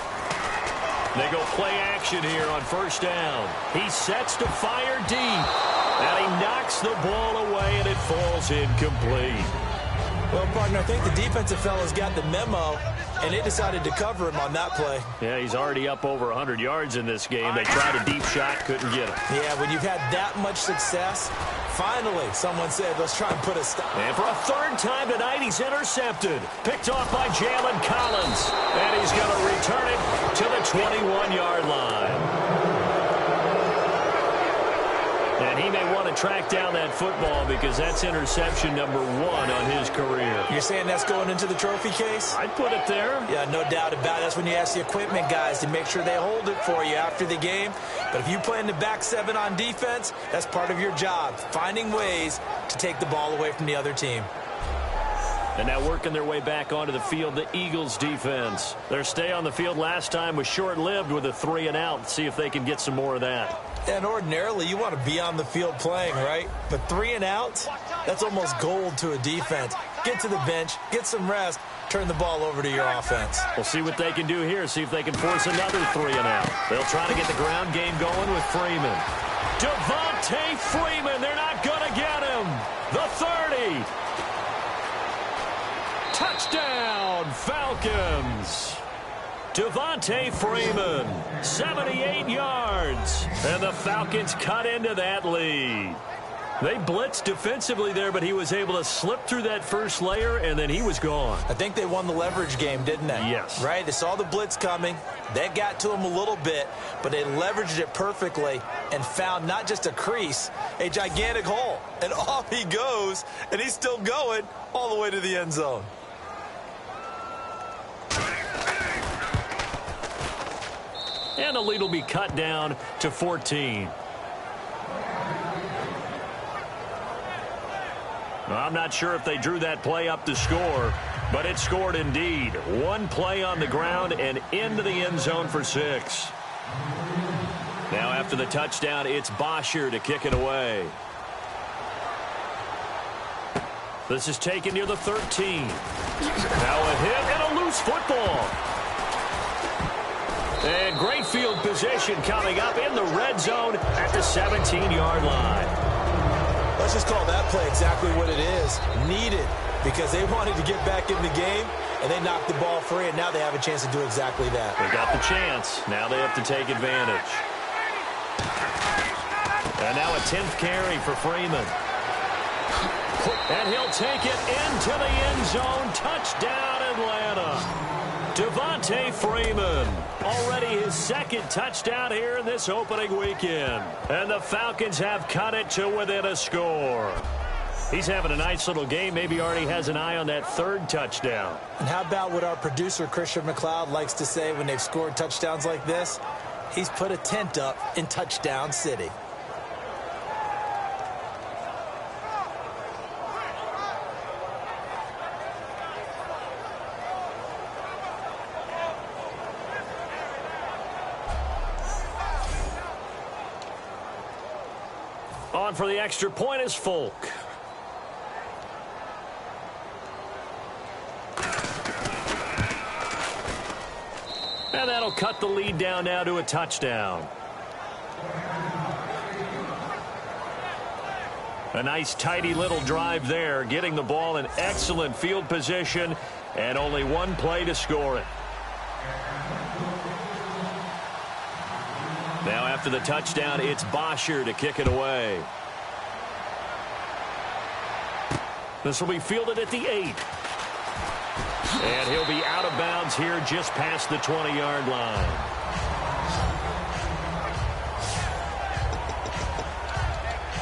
They go play action here on first down. He sets to fire deep. And he knocks the ball away, and it falls incomplete. Well, partner, I think the defensive fellas got the memo, and they decided to cover him on that play. Yeah, he's already up over 100 yards in this game. They tried a deep shot, couldn't get him. Yeah, when you've had that much success, finally someone said, let's try and put a stop. And for a 3rd time tonight, he's intercepted. Picked off by Jalen Collins. And he's going to return it to the 21-yard line. to track down that football because that's interception number 1 on his career. You're saying that's going into the trophy case? I'd put it there. Yeah, no doubt about it. That's when you ask the equipment guys to make sure they hold it for you after the game. But if you play in the back 7 on defense, that's part of your job, finding ways to take the ball away from the other team. And now working their way back onto the field, the Eagles defense. Their stay on the field last time was short-lived with a 3-and-out. See if they can get some more of that. And ordinarily, you want to be on the field playing, right? But 3-and-outs, that's almost gold to a defense. Get to the bench, get some rest, turn the ball over to your offense. We'll see what they can do here, see if they can force another 3-and-out. They'll try to get the ground game going with Freeman. Devontae Freeman, they're not going to get him. The 30. Touchdown, Falcons. Devontae Freeman, 78 yards. And the Falcons cut into that lead. They blitzed defensively there, but he was able to slip through that first layer, and then he was gone. I think they won the leverage game, didn't they? Yes. Right? They saw the blitz coming. That got to him a little bit, but they leveraged it perfectly and found not just a crease, a gigantic hole. And off he goes, and he's still going all the way to the end zone. And the lead will be cut down to 14. I'm not sure if they drew that play up to score, but it scored indeed. One play on the ground and into the end zone for 6. Now after the touchdown, it's Bosher to kick it away. This is taken near the 13. Now a hit and a loose football. And great field position coming up in the red zone at the 17-yard line. Let's just call that play exactly what it is. Needed, because they wanted to get back in the game, and they knocked the ball free, and now they have a chance to do exactly that. They got the chance. Now they have to take advantage. And now a 10th carry for Freeman. And he'll take it into the end zone. Touchdown, Atlanta. Devontae Freeman, already his 2nd touchdown here in this opening weekend. And the Falcons have cut it to within a score. He's having a nice little game. Maybe already has an eye on that 3rd touchdown. And how about what our producer, Christian McLeod, likes to say when they've scored touchdowns like this? He's put a tent up in Touchdown City. On for the extra point is Folk. And that'll cut the lead down now to a touchdown. A nice tidy little drive there, getting the ball in excellent field position, and only one play to score it. Now after the touchdown, it's Bosher to kick it away. This will be fielded at the 8. And he'll be out of bounds here just past the 20-yard line.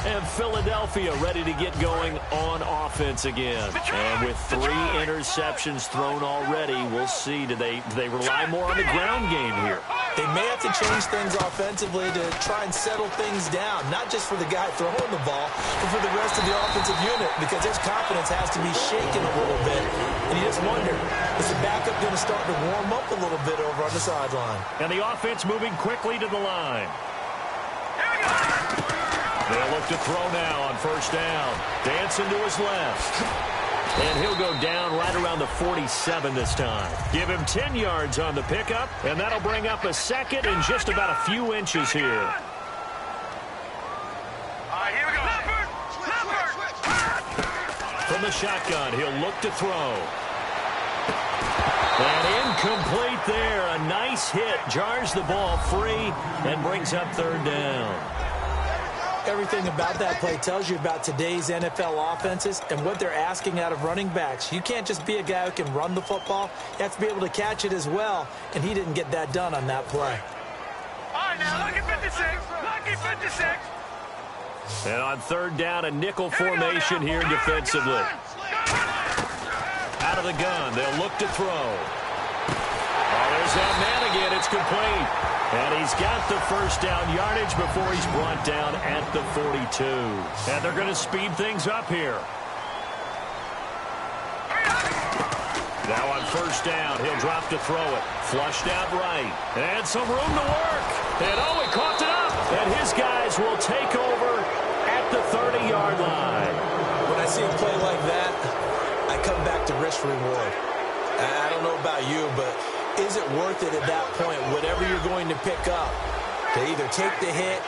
And Philadelphia ready to get going on offense again. And with 3 interceptions thrown already, we'll see. Do they rely more on the ground game here? They may have to change things offensively to try and settle things down, not just for the guy throwing the ball, but for the rest of the offensive unit, because his confidence has to be shaken a little bit. And you just wonder, is the backup going to start to warm up a little bit over on the sideline? And the offense moving quickly to the line. They'll look to throw now on first down. Dancing to his left. And he'll go down right around the 47 this time. Give him 10 yards on the pickup, and that'll bring up a 2nd and just about a few inches here. Here we go. From the shotgun, he'll look to throw. And incomplete there. A nice hit. Jars the ball free and brings up 3rd down. Everything about that play tells you about today's NFL offenses and what they're asking out of running backs. You can't just be a guy who can run the football. You have to be able to catch it as well, and he didn't get that done on that play. All right, now, lucky 56. Lucky 56. And on third down, a nickel formation here defensively. Out of the gun, they'll look to throw. Oh, there's that man again. It's complete. And he's got the first down yardage before he's brought down at the 42. And they're going to speed things up here. Now on first down, he'll drop to throw it. Flushed out right. And some room to work. And oh, he coughed it up. And his guys will take over at the 30-yard line. When I see a play like that, I come back to risk-reward. I don't know about you, but is it worth it at that point, whatever you're going to pick up, to either take the hit,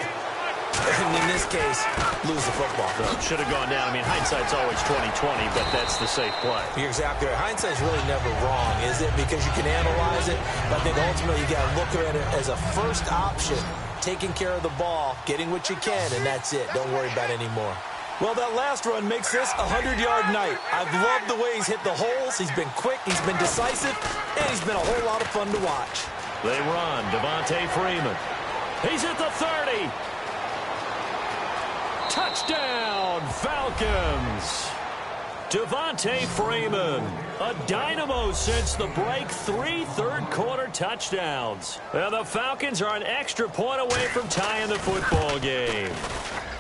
and in this case, lose the football? Should have gone down. I mean, hindsight's always 20/20, but that's the safe play. You're exactly right. Hindsight's really never wrong, is it? Because you can analyze it, but I think ultimately you got to look at it as a first option, taking care of the ball, getting what you can, and that's it. Don't worry about it anymore. Well, that last run makes this a 100-yard night. I've loved the way he's hit the holes. He's been quick, he's been decisive, and he's been a whole lot of fun to watch. They run. Devontae Freeman. He's at the 30. Touchdown, Falcons. Devontae Freeman, a dynamo since the break, 3 third-quarter touchdowns. And the Falcons are an extra point away from tying the football game.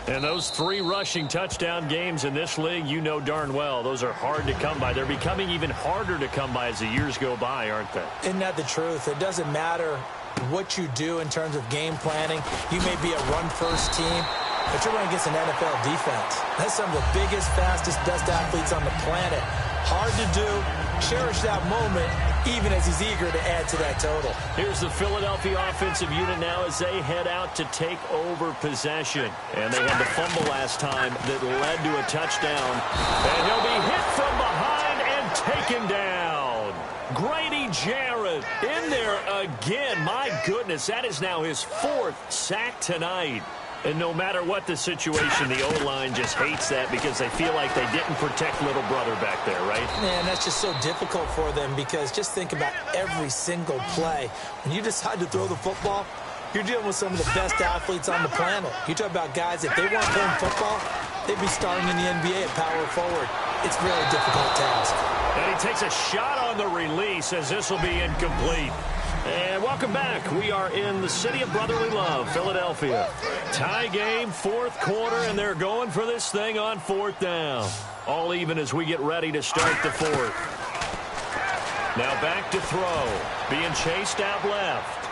And those 3 rushing touchdown games in this league, you know darn well, those are hard to come by. They're becoming even harder to come by as the years go by, aren't they? Isn't that the truth? It doesn't matter what you do in terms of game planning. You may be a run-first team, but you're running against an NFL defense. That's some of the biggest, fastest, best athletes on the planet. Hard to do. Cherish that moment, even as he's eager to add to that total. Here's the Philadelphia offensive unit now as they head out to take over possession. And they had the fumble last time that led to a touchdown. And he'll be hit from behind and taken down. Grady Jarrett in there again. My goodness, that is now his 4th sack tonight. And no matter what the situation, the O-line just hates that because they feel like they didn't protect little brother back there, right? Man, that's just so difficult for them because just think about every single play. When you decide to throw the football, you're dealing with some of the best athletes on the planet. You talk about guys, if they weren't playing football, they'd be starting in the NBA at power forward. It's a really difficult task. And he takes a shot on the release as this will be incomplete. And welcome back. We are in the city of brotherly love, Philadelphia. Tie game, 4th quarter, and they're going for this thing on 4th down. All even as we get ready to start the 4th. Now back to throw. Being chased out left.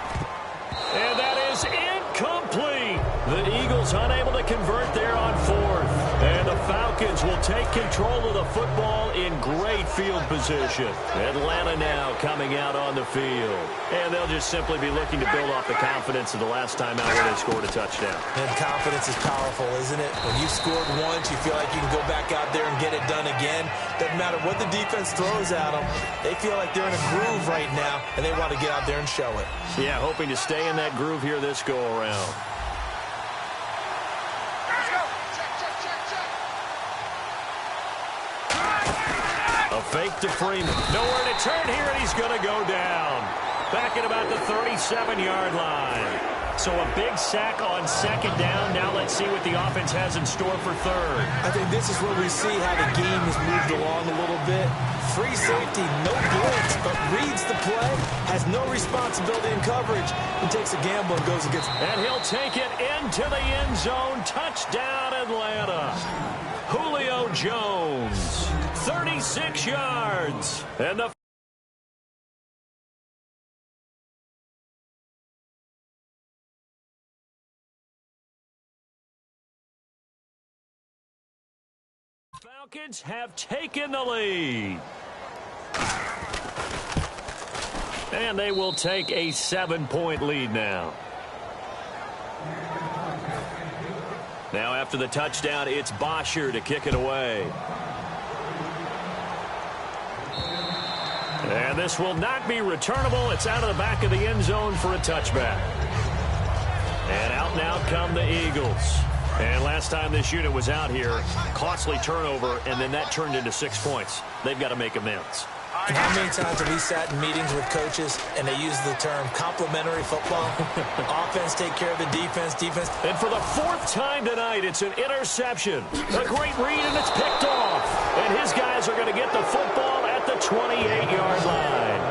And that is incomplete. The Eagles unable to convert there on 4th. And the Falcons will take control of the football in great field position. Atlanta now coming out on the field. And they'll just simply be looking to build off the confidence of the last time out where they scored a touchdown. And confidence is powerful, isn't it? When you've scored once, you feel like you can go back out there and get it done again. Doesn't matter what the defense throws at them. They feel like they're in a groove right now, and they want to get out there and show it. Yeah, hoping to stay in that groove here this go-around. A fake to Freeman. Nowhere to turn here, and he's going to go down. Back at about the 37-yard line. So a big sack on 2nd down. Now let's see what the offense has in store for 3rd. I think this is where we see how the game has moved along a little bit. Free safety, no blitz, but reads the play, has no responsibility in coverage. He takes a gamble and goes against. And he'll take it into the end zone. Touchdown, Atlanta. Julio Jones, 36 yards. And the Falcons have taken the lead. And they will take a 7-point lead now. Now after the touchdown, it's Bosher to kick it away. And this will not be returnable. It's out of the back of the end zone for a touchback. And out now come the Eagles. And last time this unit was out here, costly turnover, and then that turned into 6 points. They've got to make amends. How many times have we sat in meetings with coaches and they use the term complementary football? Offense take care of the defense, defense. And for the fourth time tonight, it's an interception. A great read, and it's picked off. And his guys are going to get the football at the 28-yard line.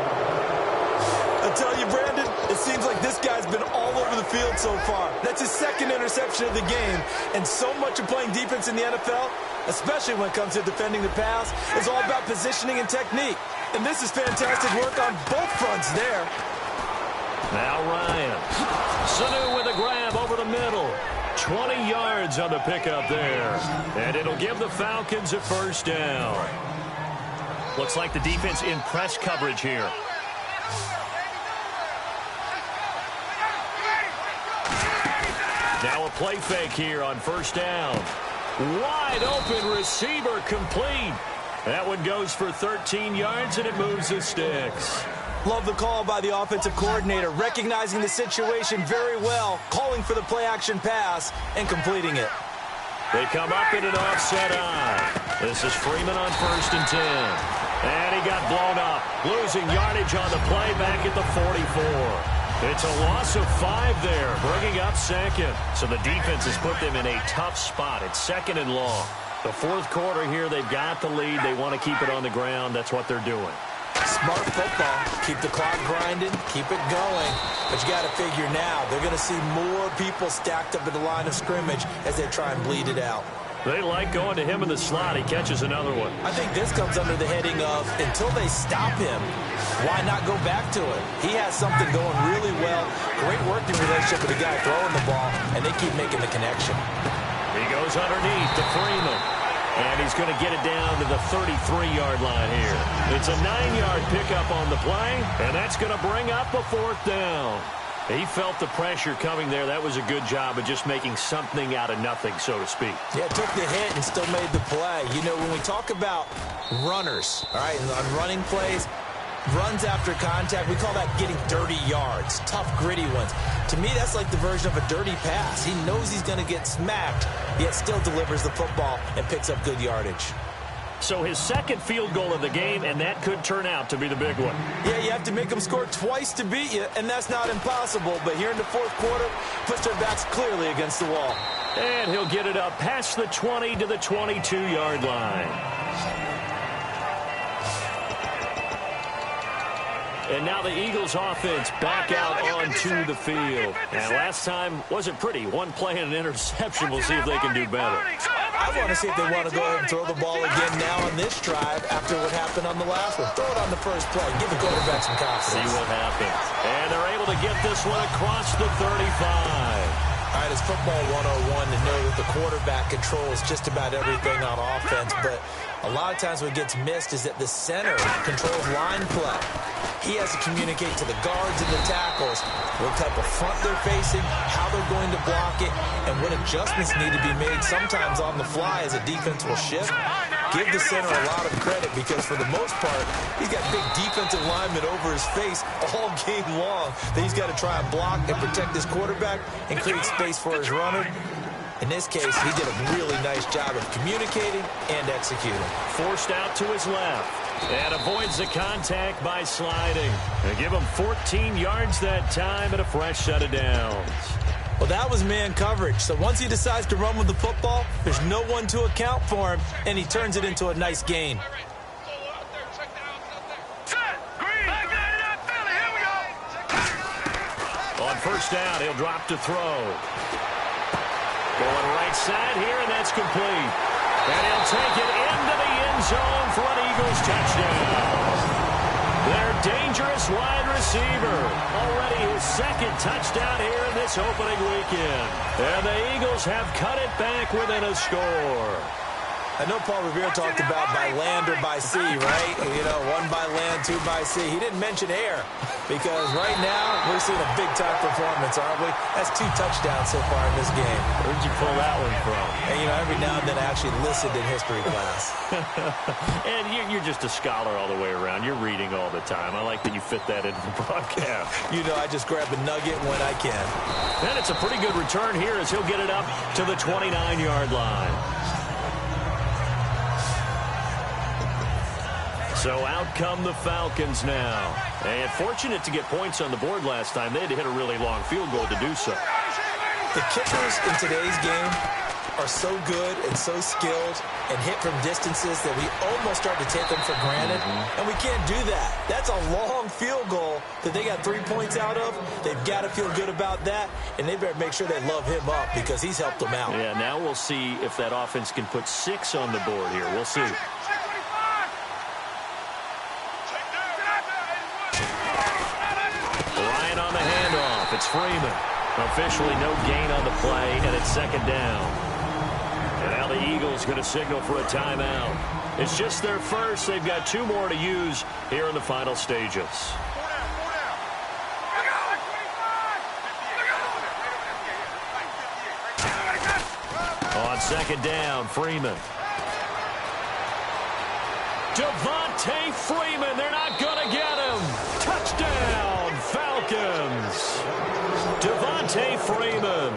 I tell you, Brandon, it seems like this guy's been all over the field so far. That's his second interception of the game. And so much of playing defense in the NFL, especially when it comes to defending the pass, is all about positioning and technique. And this is fantastic work on both fronts there. Now Ryan. Sanu with a grab over the middle. 20 yards on the pickup there. And it'll give the Falcons a first down. Looks like the defense in press coverage here. Now a play fake here on first down. Wide open receiver complete. That one goes for 13 yards, and it moves the sticks. Love the call by the offensive coordinator, recognizing the situation very well, calling for the play-action pass, and completing it. They come up in an offset eye. This is Freeman on 1st and 10. And he got blown up, losing yardage on the play back at the 44. It's a loss of 5 there, bringing up second. So the defense has put them in a tough spot. It's 2nd and long. The fourth quarter here, they've got the lead. They want to keep it on the ground. That's what they're doing. Smart football. Keep the clock grinding. Keep it going. But you got to figure now, they're going to see more people stacked up at the line of scrimmage as they try and bleed it out. They like going to him in the slot. He catches another one. I think this comes under the heading of, until they stop him, why not go back to it? He has something going really well. Great working relationship with the guy throwing the ball, and they keep making the connection. He goes underneath to Freeman. And he's going to get it down to the 33-yard line here. It's a 9-yard pickup on the play, and that's going to bring up a 4th down. He felt the pressure coming there. That was a good job of just making something out of nothing, so to speak. Yeah, took the hit and still made the play. You know, when we talk about runners, all right, on running plays, runs after contact, we call that getting dirty yards, tough, gritty ones. To me, that's like the version of a dirty pass. He knows he's going to get smacked, yet still delivers the football and picks up good yardage. So his second field goal of the game, and that could turn out to be the big one. Yeah, you have to make them score twice to beat you, and that's not impossible. But here in the fourth quarter, puts their backs clearly against the wall. And he'll get it up past the 20 to the 22-yard line. And now the Eagles offense back out onto the field. And last time wasn't pretty. One play and an interception. We'll see if they can do better. I want to see if they want to go ahead and throw the ball again now on this drive after what happened on the last one. Throw it on the first play. Give the quarterback some confidence. See what happens. And they're able to get this one across the 35. All right, it's football 101 to know that the quarterback controls just about everything on offense, but a lot of times what gets missed is that the center controls line play. He has to communicate to the guards and the tackles what type of front they're facing, how they're going to block it, and what adjustments need to be made sometimes on the fly as a defense will shift. Give the center a lot of credit because for the most part, he's got big defensive linemen over his face all game long that he's got to try and block and protect his quarterback and create space for his runner. In this case, he did a really nice job of communicating and executing. Forced out to his left. And avoids the contact by sliding. They give him 14 yards that time and a fresh set of downs. Well, that was man coverage. So once he decides to run with the football, there's no one to account for him, and he turns it into a nice gain. On first down, he'll drop to throw. Going right side here, and that's complete. And he'll take it into the end zone for an Eagles touchdown. Their dangerous wide receiver. Already his second touchdown here in this opening weekend. And the Eagles have cut it back within a score. I know Paul Revere talked about by land or by sea, right? You know, one by land, two by sea. He didn't mention air because right now we're seeing a big-time performance, aren't we? That's 2 touchdowns so far in this game. Where'd you pull that one from? And, you know, every now and then I actually listened in history class. And you're just a scholar all the way around. You're reading all the time. I like that you fit that into the broadcast. You know, I just grab a nugget when I can. And it's a pretty good return here as he'll get it up to the 29-yard line. So out come the Falcons now. And fortunate to get points on the board last time. They had to hit a really long field goal to do so. The kickers in today's game are so good and so skilled and hit from distances that we almost start to take them for granted. And we can't do that. That's a long field goal that they got 3 points out of. They've got to feel good about that, and they better make sure they love him up because he's helped them out. Yeah, now we'll see if that offense can put 6 on the board here. We'll see. Ryan on the handoff. It's Freeman. Officially no gain on the play, and it's second down. And now the Eagles going to signal for a timeout. It's just their first. They've got 2 more to use here in the final stages. On second down, Freeman. Devontae Freeman, they're not going to get him. Touchdown, Falcons. Devontae Freeman,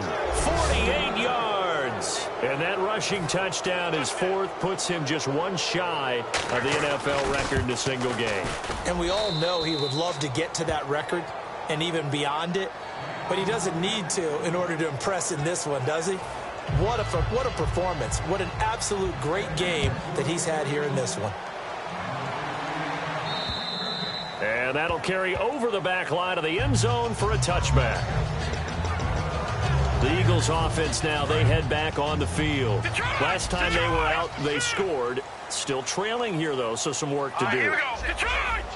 48 yards. And that rushing touchdown, his 4th, puts him just 1 shy of the NFL record in a single game. And we all know he would love to get to that record and even beyond it, but he doesn't need to in order to impress in this one, does he? What a performance. What an absolute great game that he's had here in this one. And that'll carry over the back line of the end zone for a touchback. The Eagles offense now, they head back on the field. Last time they were out, they scored. Still trailing here, though, so some work to do.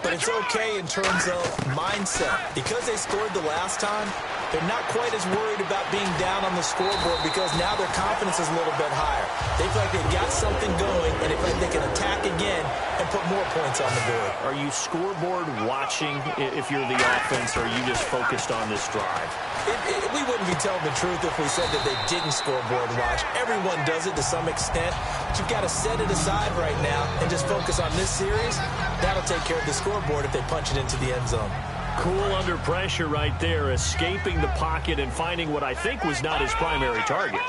But it's okay in terms of mindset. Because they scored the last time, they're not quite as worried about being down on the scoreboard because now their confidence is a little bit higher. They feel like they've got something going, and they feel like they can attack again and put more points on the board. Are you scoreboard watching if you're the offense, or are you just focused on this drive? We wouldn't be telling the truth if we said that they didn't scoreboard watch. Everyone does it to some extent. But you've got to set it aside right now and just focus on this series. That'll take care of the scoreboard if they punch it into the end zone. Cool under pressure right there, escaping the pocket and finding what I think was not his primary target.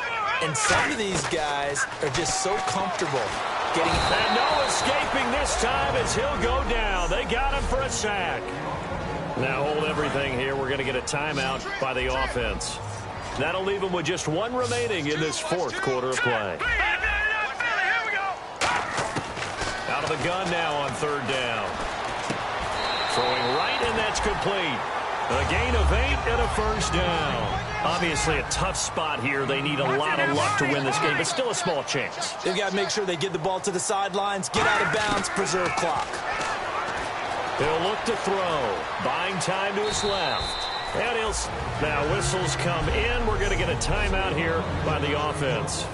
And some of these guys are just so comfortable getting... And no escaping this time as he'll go down. They got him for a sack. Now hold everything here. We're going to get a timeout by the offense. That'll leave them with just 1 remaining in this 4th quarter of play. Out of the gun now on 3rd down. Throwing right, and that's complete. A gain of 8 and a first down. Obviously a tough spot here. They need a lot of luck to win this game, but still a small chance. They've got to make sure they get the ball to the sidelines, get out of bounds, preserve clock. He'll look to throw. Buying time to his left. And now whistles come in. We're going to get a timeout here by the offense.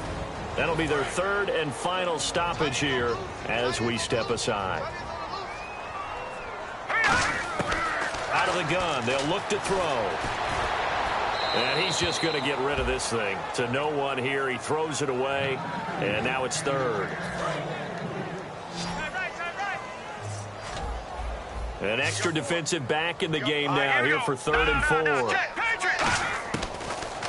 That'll be their 3rd and final stoppage here as we step aside. Out of the gun. They'll look to throw. And he's just going to get rid of this thing. To no one here. He throws it away. And now it's 3rd. An extra defensive back in the game now here for 3rd and 4.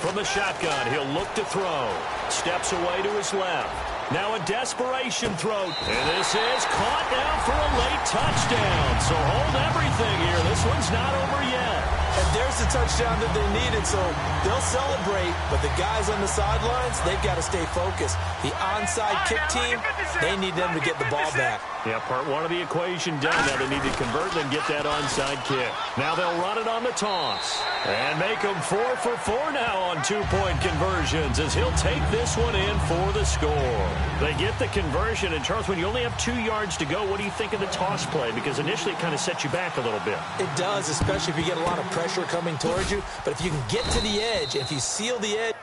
From the shotgun, he'll look to throw. Steps away to his left. Now a desperation throw. And this is caught now for a late touchdown. So hold everything here. This one's not over yet. And there's the touchdown that they needed, so they'll celebrate. But the guys on the sidelines, they've got to stay focused. The onside kick team, they need them to get the ball back. Yeah, part 1 of the equation done. Now they need to convert and get that onside kick. Now they'll run it on the toss. And make them 4 for 4 now on 2-point conversions as he'll take this one in for the score. They get the conversion. And, Charles, when you only have 2 yards to go, what do you think of the toss play? Because initially it kind of sets you back a little bit. It does, especially if you get a lot of pressure coming towards you. But if you can get to the edge, if you seal the edge,